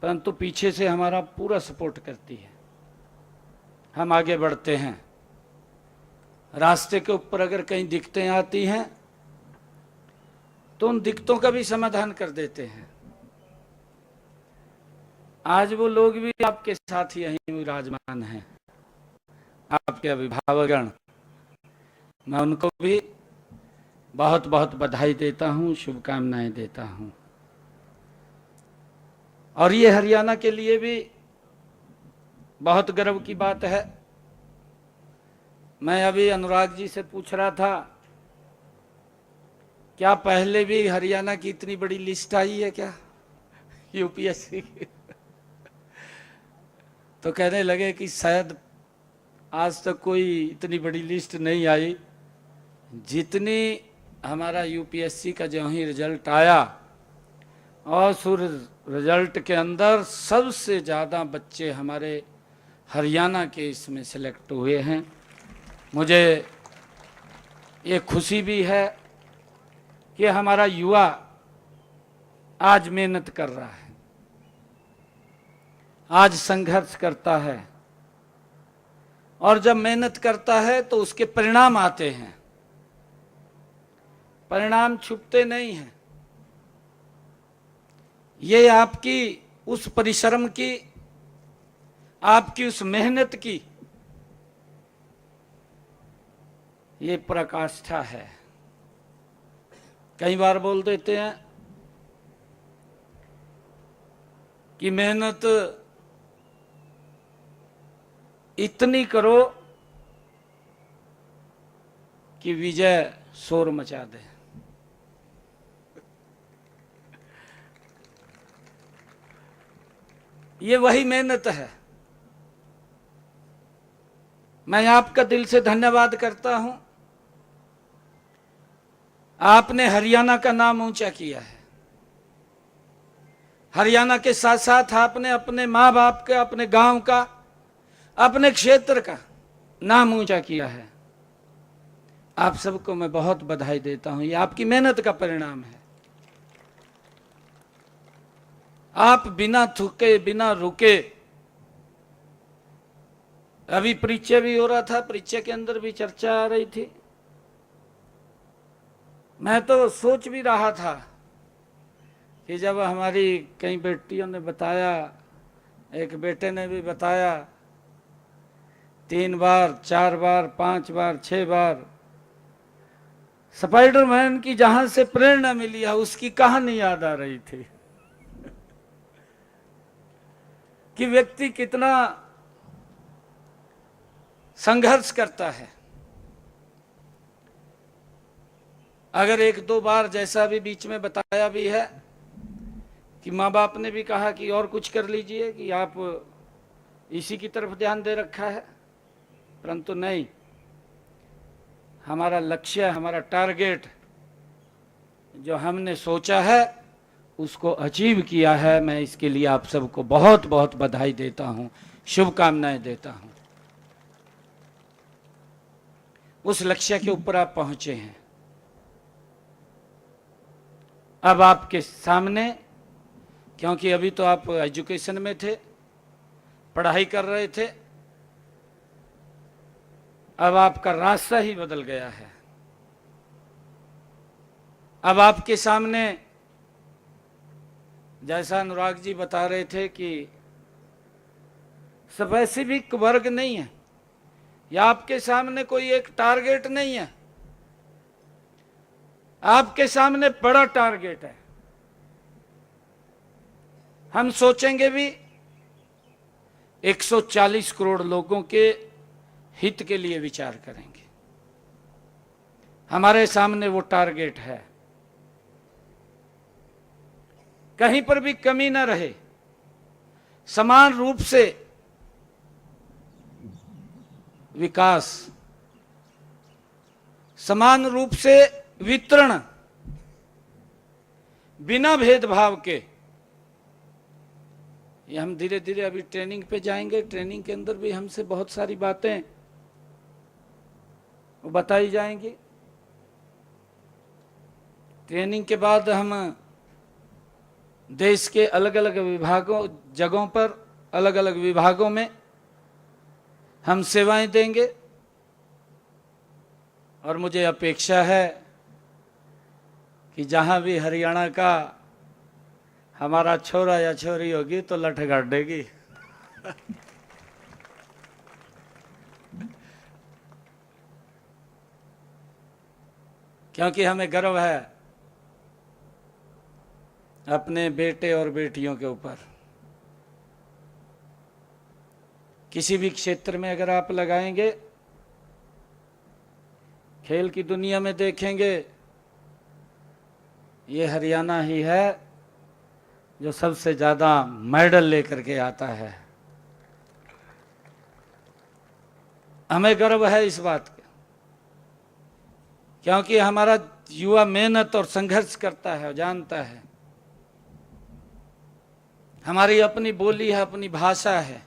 परंतु पीछे से हमारा पूरा सपोर्ट करती है. हम आगे बढ़ते हैं. रास्ते के ऊपर अगर कहीं दिक्कतें आती हैं तो उन दिक्कतों का भी समाधान कर देते हैं. आज वो लोग भी आपके साथ यहीं विराजमान हैं, आपके अभिभावकगण. मैं उनको भी बहुत बहुत बधाई देता हूं, शुभकामनाएं देता हूं. और ये हरियाणा के लिए भी बहुत गर्व की बात है। मैं अभी अनुराग जी से पूछ रहा था, क्या पहले भी हरियाणा की इतनी बड़ी लिस्ट आई है क्या यूपीएससी की? तो कहने लगे कि शायद आज तक कोई इतनी बड़ी लिस्ट नहीं आई जितनी हमारा यूपीएससी का जो ही रिजल्ट आया, और उस रिजल्ट के अंदर सबसे ज़्यादा बच्चे हमारे हरियाणा के इसमें सेलेक्ट हुए हैं। मुझे ये खुशी भी है कि हमारा युवा आज मेहनत कर रहा है, आज संघर्ष करता है, और जब मेहनत करता है तो उसके परिणाम आते हैं। परिणाम छुपते नहीं हैं, ये आपकी उस परिश्रम की, आपकी उस मेहनत की ये पराकाष्ठा है। कई बार बोल देते हैं कि मेहनत इतनी करो कि विजय शोर मचा दे। ये वही मेहनत है। मैं आपका दिल से धन्यवाद करता हूं, आपने हरियाणा का नाम ऊंचा किया है। हरियाणा के साथ साथ आपने अपने माँ बाप का, अपने गांव का, अपने क्षेत्र का नाम ऊंचा किया है। आप सबको मैं बहुत बधाई देता हूं, ये आपकी मेहनत का परिणाम है। आप बिना थूके, बिना रुके, अभी परिचय भी हो रहा था, परिचय के अंदर भी चर्चा आ रही थी। मैं तो सोच भी रहा था कि जब हमारी कई बेटियों ने बताया, एक बेटे ने भी बताया, 3 बार, 4 बार, 5 बार, 6 बार स्पाइडरमैन की जहां से प्रेरणा मिली है उसकी कहानी याद आ रही थी कि व्यक्ति कितना संघर्ष करता है। अगर 1-2 बार, जैसा भी बीच में बताया भी है कि माँ बाप ने भी कहा कि और कुछ कर लीजिए, कि आप इसी की तरफ ध्यान दे रखा है, परंतु नहीं, हमारा लक्ष्य, हमारा टारगेट जो हमने सोचा है उसको अचीव किया है। मैं इसके लिए आप सबको बहुत बहुत बधाई देता हूं, शुभकामनाएं देता हूं। उस लक्ष्य के ऊपर आप पहुंचे हैं। अब आपके सामने, क्योंकि अभी तो आप एजुकेशन में थे, पढ़ाई कर रहे थे, अब आपका रास्ता ही बदल गया है। अब आपके सामने, जैसा अनुराग जी बता रहे थे कि स्पेसिफिक वर्ग नहीं है, या आपके सामने कोई एक टारगेट नहीं है, आपके सामने बड़ा टारगेट है। हम सोचेंगे भी 140 करोड़ लोगों के हित के लिए विचार करेंगे। हमारे सामने वो टारगेट है, कहीं पर भी कमी न रहे, समान रूप से विकास, समान रूप से वितरण, बिना भेदभाव के। ये हम धीरे धीरे अभी ट्रेनिंग पे जाएंगे, ट्रेनिंग के अंदर भी हमसे बहुत सारी बातें बताई जाएंगी। ट्रेनिंग के बाद हम देश के अलग अलग विभागों, जगहों पर, अलग अलग विभागों में हम सेवाएं देंगे, और मुझे अपेक्षा है कि जहां भी हरियाणा का हमारा छोरा या छोरी होगी तो लठ गाड़ेगी। क्योंकि हमें गर्व है अपने बेटे और बेटियों के ऊपर किसी भी क्षेत्र में अगर आप लगाएंगे, खेल की दुनिया में देखेंगे, ये हरियाणा ही है जो सबसे ज़्यादा मेडल लेकर के आता है। हमें गर्व है इस बात का, क्योंकि हमारा युवा मेहनत और संघर्ष करता है, जानता है। हमारी अपनी बोली है, अपनी भाषा है।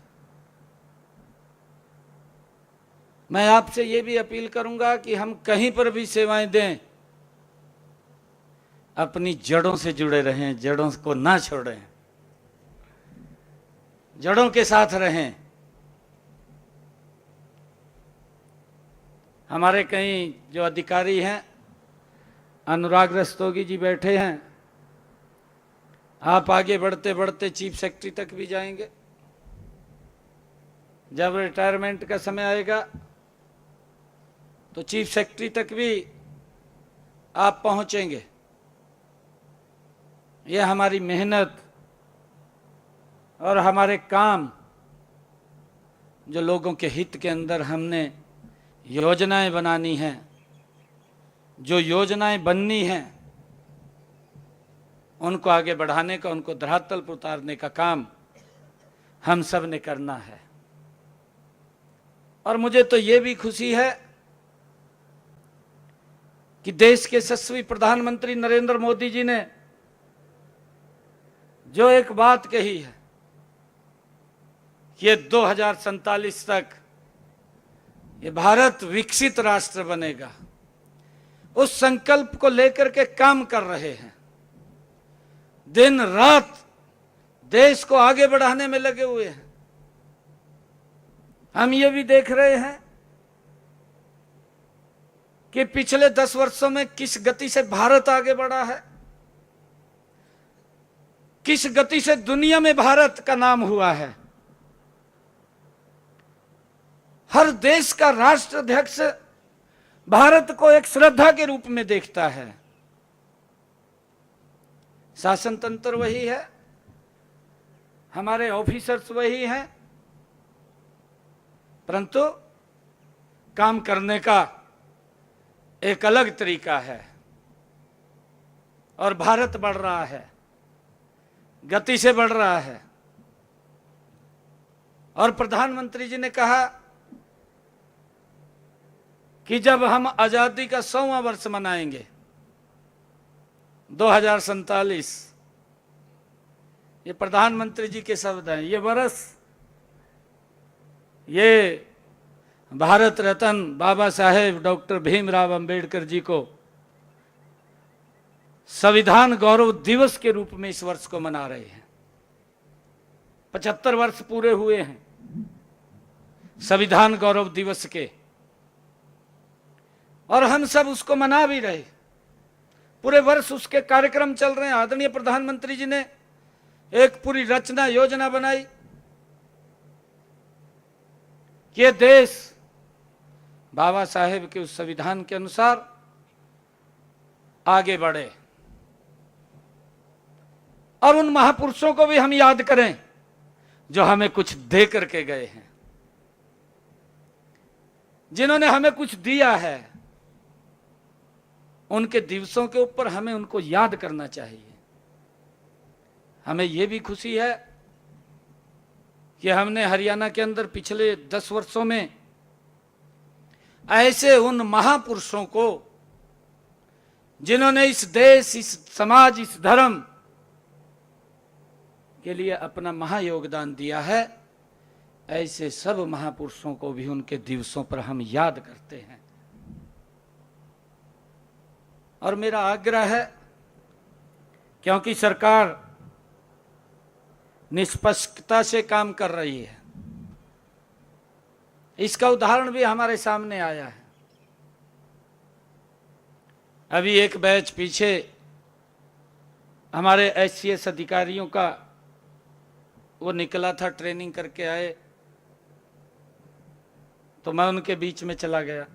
मैं आपसे ये भी अपील करूंगा कि हम कहीं पर भी सेवाएं दें, अपनी जड़ों से जुड़े रहें, जड़ों को ना छोड़ें, जड़ों के साथ रहें। हमारे कई जो अधिकारी हैं, अनुराग रस्तोगी जी बैठे हैं, आप आगे बढ़ते बढ़ते चीफ सेक्रेटरी तक भी जाएंगे। जब रिटायरमेंट का समय आएगा तो चीफ सेक्रेटरी तक भी आप पहुंचेंगे। यह हमारी मेहनत और हमारे काम, जो लोगों के हित के अंदर हमने योजनाएं बनानी हैं, जो योजनाएं बननी हैं, उनको आगे बढ़ाने का, उनको धरातल पर उतारने का काम हम सब ने करना है। और मुझे तो ये भी खुशी है कि देश के यशस्वी प्रधानमंत्री नरेंद्र मोदी जी ने जो एक बात कही है कि 2047 तक ये भारत विकसित राष्ट्र बनेगा, उस संकल्प को लेकर के काम कर रहे हैं। दिन रात देश को आगे बढ़ाने में लगे हुए हैं। हम ये भी देख रहे हैं कि पिछले 10 वर्षों में किस गति से भारत आगे बढ़ा है, किस गति से दुनिया में भारत का नाम हुआ है। हर देश का राष्ट्राध्यक्ष भारत को एक श्रद्धा के रूप में देखता है। शासन तंत्र वही है, हमारे ऑफिसर्स वही हैं, परंतु काम करने का एक अलग तरीका है। और भारत बढ़ रहा है, गति से बढ़ रहा है। और प्रधानमंत्री जी ने कहा कि जब हम आजादी का 100वां वर्ष मनाएंगे 2047, ये प्रधानमंत्री जी के शब्द हैं। ये वर्ष, ये भारत रत्न बाबा साहेब डॉक्टर भीमराव अंबेडकर जी को संविधान गौरव दिवस के रूप में इस वर्ष को मना रहे हैं। 75 वर्ष पूरे हुए हैं संविधान गौरव दिवस के, और हम सब उसको मना भी रहे। पूरे वर्ष उसके कार्यक्रम चल रहे हैं। आदरणीय प्रधानमंत्री जी ने एक पूरी रचना योजना बनाई कि ये देश बाबा साहेब के उस संविधान के अनुसार आगे बढ़े। और उन महापुरुषों को भी हम याद करें जो हमें कुछ दे करके गए हैं, जिन्होंने हमें कुछ दिया है। उनके दिवसों के ऊपर हमें उनको याद करना चाहिए। हमें यह भी खुशी है कि हमने हरियाणा के अंदर पिछले 10 वर्षों में ऐसे उन महापुरुषों को, जिन्होंने इस देश, इस समाज, इस धर्म के लिए अपना महायोगदान दिया है, ऐसे सब महापुरुषों को भी उनके दिवसों पर हम याद करते हैं। और मेरा आग्रह है, क्योंकि सरकार निष्पक्षता से काम कर रही है, इसका उदाहरण भी हमारे सामने आया है। अभी एक बैच पीछे हमारे एचसीएस अधिकारियों का वो निकला था, ट्रेनिंग करके आए, तो मैं उनके बीच में चला गया।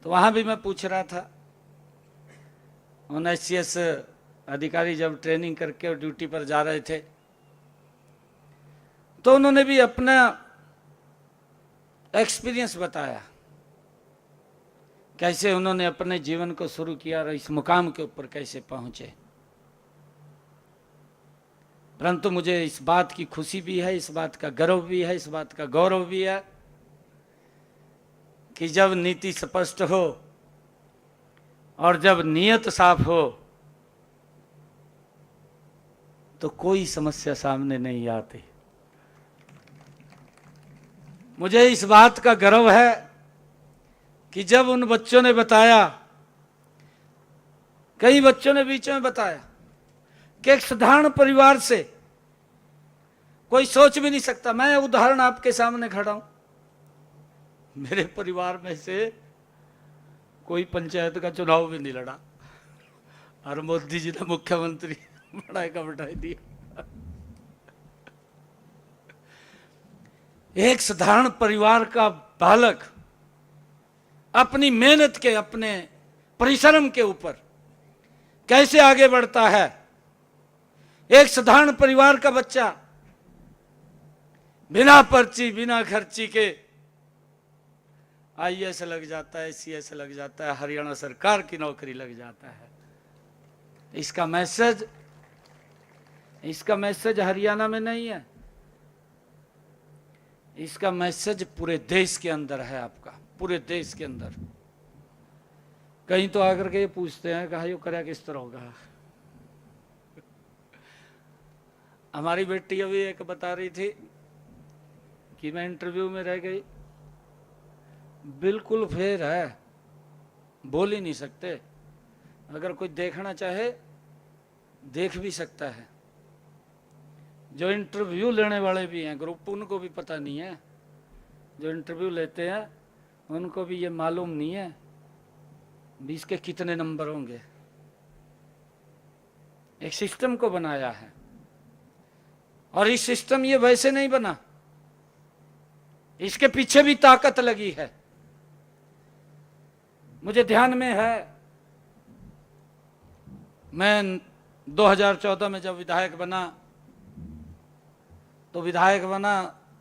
तो वहां भी मैं पूछ रहा था, उन एचसीएस अधिकारी जब ट्रेनिंग करके ड्यूटी पर जा रहे थे, तो उन्होंने भी अपना एक्सपीरियंस बताया, कैसे उन्होंने अपने जीवन को शुरू किया और इस मुकाम के ऊपर कैसे पहुंचे। परंतु मुझे इस बात की खुशी भी है, इस बात का गर्व भी है, इस बात का गौरव भी है कि जब नीति स्पष्ट हो और जब नियत साफ हो तो कोई समस्या सामने नहीं आती। मुझे इस बात का गर्व है कि जब उन बच्चों ने बताया, कई बच्चों ने बीच में बताया कि एक साधारण परिवार से कोई सोच भी नहीं सकता। मैं उदाहरण आपके सामने खड़ा हूं, मेरे परिवार में से कोई पंचायत का चुनाव भी नहीं लड़ा और मोदी जी ने मुख्यमंत्री बढ़ा दिया। एक साधारण परिवार का बालक अपनी मेहनत के, अपने परिश्रम के ऊपर कैसे आगे बढ़ता है। एक साधारण परिवार का बच्चा बिना पर्ची, बिना खर्ची के IAS लग जाता है, CS लग जाता है, हरियाणा सरकार की नौकरी लग जाता है। इसका मैसेज हरियाणा में नहीं है, इसका मैसेज पूरे देश के अंदर है। आपका पूरे देश के अंदर। कहीं तो आकर के ये पूछते हैं कहा यो करा किस तरह होगा। हमारी बेटी अभी एक बता रही थी कि मैं इंटरव्यू में रह गई, बिल्कुल फेर है, बोल ही नहीं सकते। अगर कोई देखना चाहे देख भी सकता है। जो इंटरव्यू लेने वाले भी हैं ग्रुप, उनको भी पता नहीं है। जो इंटरव्यू लेते हैं उनको भी ये मालूम नहीं है भी इसके कितने नंबर होंगे। एक सिस्टम को बनाया है और इस सिस्टम ये वैसे नहीं बना, इसके पीछे भी ताकत लगी है। मुझे ध्यान में है, मैं 2014 में जब विधायक बना तो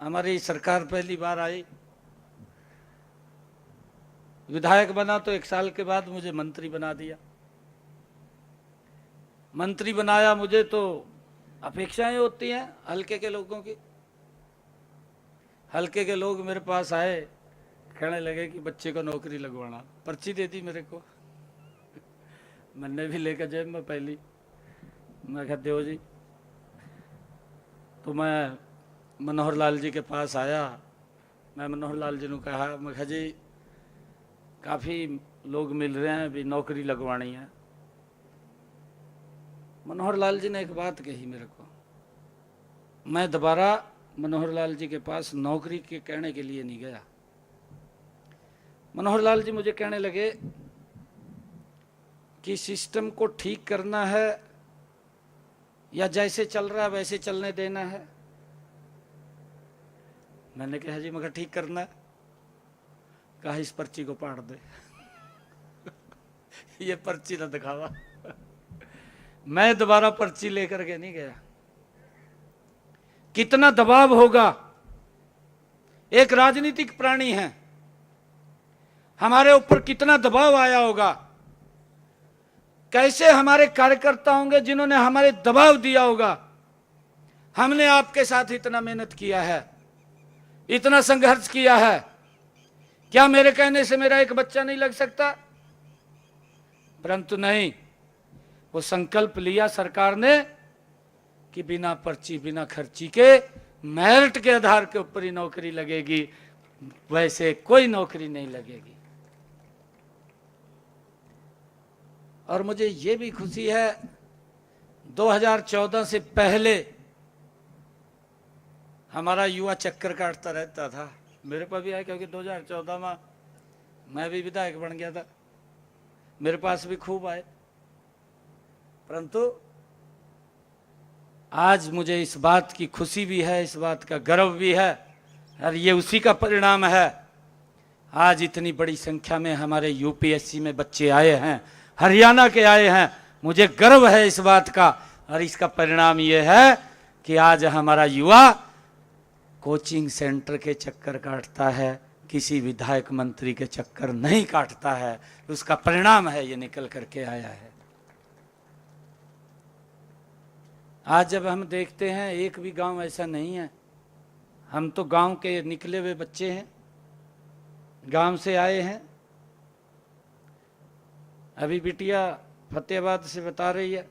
हमारी सरकार पहली बार आई। विधायक बना तो 1 साल के बाद मुझे मंत्री बना दिया। मंत्री बनाया मुझे तो अपेक्षाएं होती हैं हल्के के लोगों की। हल्के के लोग मेरे पास आए, कहने लगे कि बच्चे को नौकरी लगवाना। पर्ची दे दी मेरे को, मैंने भी लेकर जेब में पहली, मैं कहा देव जी। तो मैं मनोहर लाल जी के पास आया। मैं मनोहर लाल जी ने कहा, मैं कहा जी काफ़ी लोग मिल रहे हैं, भी नौकरी लगवानी है। मनोहर लाल जी ने एक बात कही मेरे को, मैं दोबारा मनोहर लाल जी के पास नौकरी के कहने के लिए नहीं गया। मनोहर लाल जी मुझे कहने लगे कि सिस्टम को ठीक करना है या जैसे चल रहा है वैसे चलने देना है। मैंने कहा जी मगर ठीक करना है। कहा इस पर्ची को पाड़ दे। ये पर्ची ना दिखावा। मैं दोबारा पर्ची लेकर के नहीं गया। कितना दबाव होगा, एक राजनीतिक प्राणी है, हमारे ऊपर कितना दबाव आया होगा, कैसे हमारे कार्यकर्ता होंगे जिन्होंने हमारे दबाव दिया होगा। हमने आपके साथ इतना मेहनत किया है, इतना संघर्ष किया है, क्या मेरे कहने से मेरा एक बच्चा नहीं लग सकता? परंतु नहीं, वो संकल्प लिया सरकार ने कि बिना पर्ची, बिना खर्ची के, मेरिट के आधार के ऊपर ही नौकरी लगेगी, वैसे कोई नौकरी नहीं लगेगी। और मुझे ये भी खुशी है 2014 से पहले हमारा युवा चक्कर काटता रहता था। मेरे पास भी आया क्योंकि 2014 में मैं भी विधायक बन गया था, मेरे पास भी खूब आए। परंतु आज मुझे इस बात की खुशी भी है, इस बात का गर्व भी है, और ये उसी का परिणाम है। आज इतनी बड़ी संख्या में हमारे यूपीएससी में बच्चे आए हैं, हरियाणा के आए हैं। मुझे गर्व है इस बात का, और इसका परिणाम ये है कि आज हमारा युवा कोचिंग सेंटर के चक्कर काटता है, किसी विधायक मंत्री के चक्कर नहीं काटता है। उसका परिणाम है ये निकल करके आया है। आज जब हम देखते हैं एक भी गांव ऐसा नहीं है, हम तो गांव के निकले हुए बच्चे हैं, गांव से आए हैं। अभी बिटिया फतेहाबाद से बता रही है,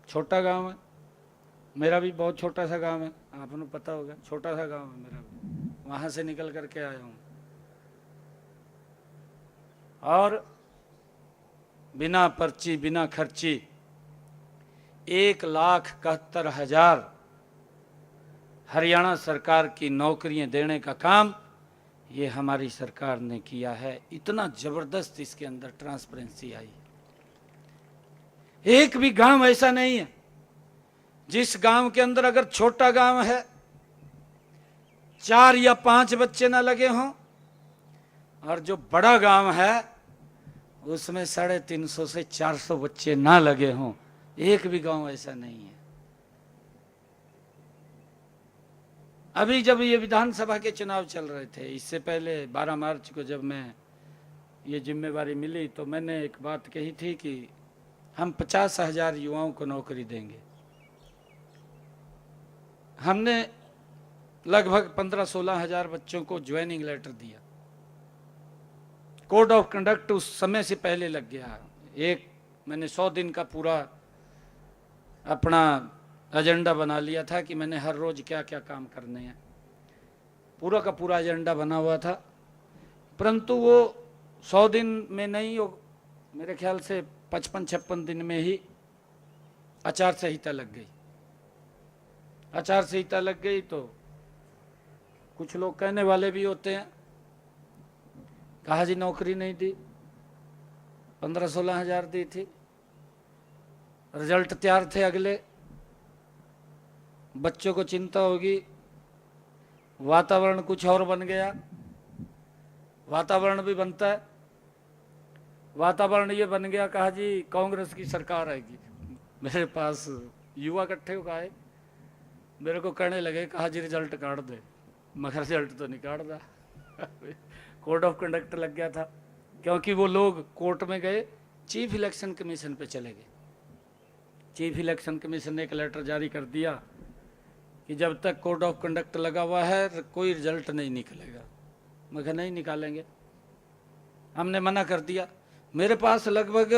छोटा गांव है, मेरा भी बहुत छोटा सा गांव है, आपको पता होगा, छोटा सा गांव है मेरा भी, वहां से निकल करके आया हूं। और बिना पर्ची बिना खर्ची 1,71,000 हरियाणा सरकार की नौकरियां देने का काम ये हमारी सरकार ने किया है। इतना जबरदस्त इसके अंदर ट्रांसपेरेंसी आई। एक भी गांव ऐसा नहीं है जिस गांव के अंदर, अगर छोटा गांव है, 4 या 5 बच्चे ना लगे हों, और जो बड़ा गांव है उसमें 350 से 400 बच्चे ना लगे हों। एक भी गांव ऐसा नहीं है। अभी जब ये विधानसभा के चुनाव चल रहे थे, इससे पहले 12 मार्च को जब मैं ये जिम्मेवारी मिली, तो मैंने एक बात कही थी कि हम 50,000 युवाओं को नौकरी देंगे। हमने लगभग 15-16 हजार बच्चों को ज्वाइनिंग लेटर दिया। कोड ऑफ कंडक्ट उस समय से पहले लग गया। एक मैंने 100 दिन का पूरा अपना एजेंडा बना लिया था कि मैंने हर रोज क्या क्या काम करने हैं, पूरा का पूरा एजेंडा बना हुआ था। परंतु वो 100 दिन में नहीं, वो मेरे ख्याल से 55-56 दिन में ही आचार संहिता लग गई। आचार संहिता लग गई तो कुछ लोग कहने वाले भी होते हैं, कहा जी नौकरी नहीं दी, 15-16 हजार दी थी, रिजल्ट तैयार थे अगले, बच्चों को चिंता होगी, वातावरण कुछ और बन गया। वातावरण भी बनता है, वातावरण ये बन गया, कहा जी कांग्रेस की सरकार आएगी। मेरे पास युवा इकट्ठे होकर आए, मेरे को कहने लगे, कहा जी रिजल्ट काट दे। मगर रिजल्ट तो नहीं काट दा। कोड ऑफ कंडक्ट लग गया था, क्योंकि वो लोग कोर्ट में गए, चीफ इलेक्शन कमीशन पे चले गए। चीफ इलेक्शन कमीशन ने एक लेटर जारी कर दिया कि जब तक कोड ऑफ कंडक्ट लगा हुआ है कोई रिजल्ट नहीं निकलेगा। मगर नहीं निकालेंगे, हमने मना कर दिया। मेरे पास लगभग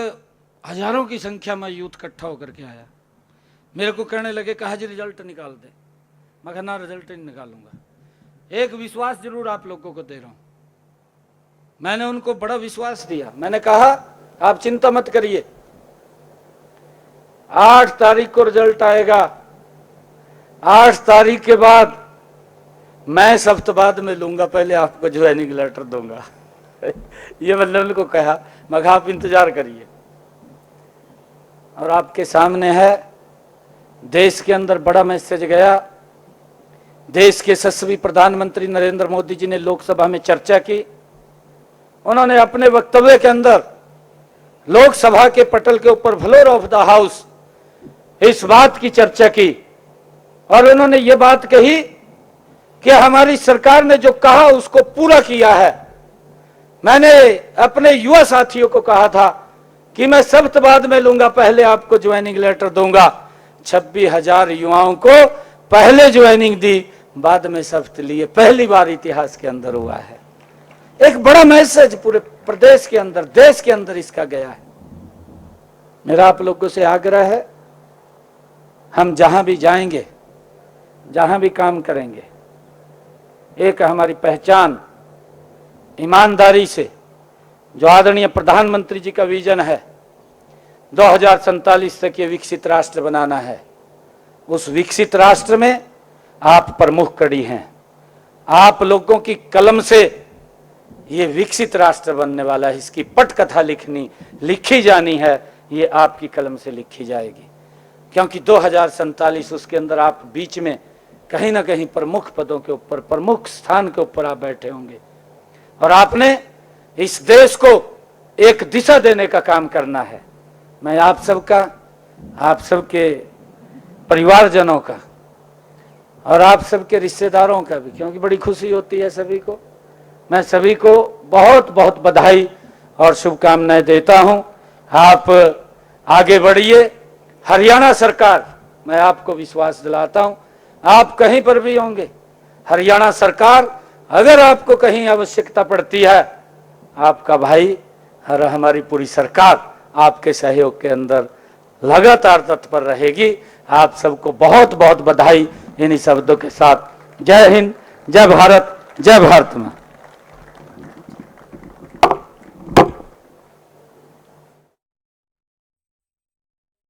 हजारों की संख्या में यूथ इकट्ठा होकर के आया, मेरे को कहने लगे, कहा जी रिजल्ट निकाल दे। मगर ना, रिजल्ट नहीं निकालूंगा। एक विश्वास जरूर आप लोगों को दे रहा हूं, मैंने उनको बड़ा विश्वास दिया। मैंने कहा आप चिंता मत करिए, 8 तारीख को रिजल्ट आएगा, 8 तारीख के बाद मैं सप्ताह बाद में लूंगा, पहले आपको ज्वाइनिंग लेटर दूंगा। ये मैंने उनको कहा, मगर आप इंतजार करिए। और आपके सामने है, देश के अंदर बड़ा मैसेज गया। देश के यशस्वी प्रधानमंत्री नरेंद्र मोदी जी ने लोकसभा में चर्चा की। उन्होंने अपने वक्तव्य के अंदर लोकसभा के पटल के ऊपर फ्लोर ऑफ द हाउस इस बात की चर्चा की, और उन्होंने ये बात कही कि हमारी सरकार ने जो कहा उसको पूरा किया है। मैंने अपने युवा साथियों को कहा था कि मैं सप्ताह बाद में लूंगा, पहले आपको ज्वाइनिंग लेटर दूंगा। 26,000 युवाओं को पहले ज्वाइनिंग दी, बाद में सप्ताह लिए। पहली बार इतिहास के अंदर हुआ है। एक बड़ा मैसेज पूरे प्रदेश के अंदर, देश के अंदर इसका गया है। मेरा आप लोगों से आग्रह है, हम जहां भी जाएंगे, जहां भी काम करेंगे, एक हमारी पहचान ईमानदारी से, जो आदरणीय प्रधानमंत्री जी का विजन है 2047 तक ये विकसित राष्ट्र बनाना है, उस विकसित राष्ट्र में आप प्रमुख कड़ी हैं। आप लोगों की कलम से ये विकसित राष्ट्र बनने वाला है। इसकी पटकथा लिखी जानी है, ये आपकी कलम से लिखी जाएगी, क्योंकि 2047 उसके अंदर आप बीच में कहीं ना कहीं प्रमुख पदों के ऊपर, प्रमुख स्थान के ऊपर आप बैठे होंगे, और आपने इस देश को एक दिशा देने का काम करना है। मैं आप सबका, आप सबके परिवारजनों का और आप सबके रिश्तेदारों का भी, क्योंकि बड़ी खुशी होती है सभी को। मैं सभी को बहुत बहुत बधाई और शुभकामनाएं देता हूं। आप आगे बढ़िए। हरियाणा सरकार, मैं आपको विश्वास दिलाता हूं, आप कहीं पर भी होंगे, हरियाणा सरकार अगर आपको कहीं आवश्यकता पड़ती है, आपका भाई और हमारी पूरी सरकार आपके सहयोग के अंदर लगातार तत्पर रहेगी। आप सबको बहुत बहुत बधाई इन्हीं शब्दों के साथ। जय हिंद, जय भारत, जय भारत मां।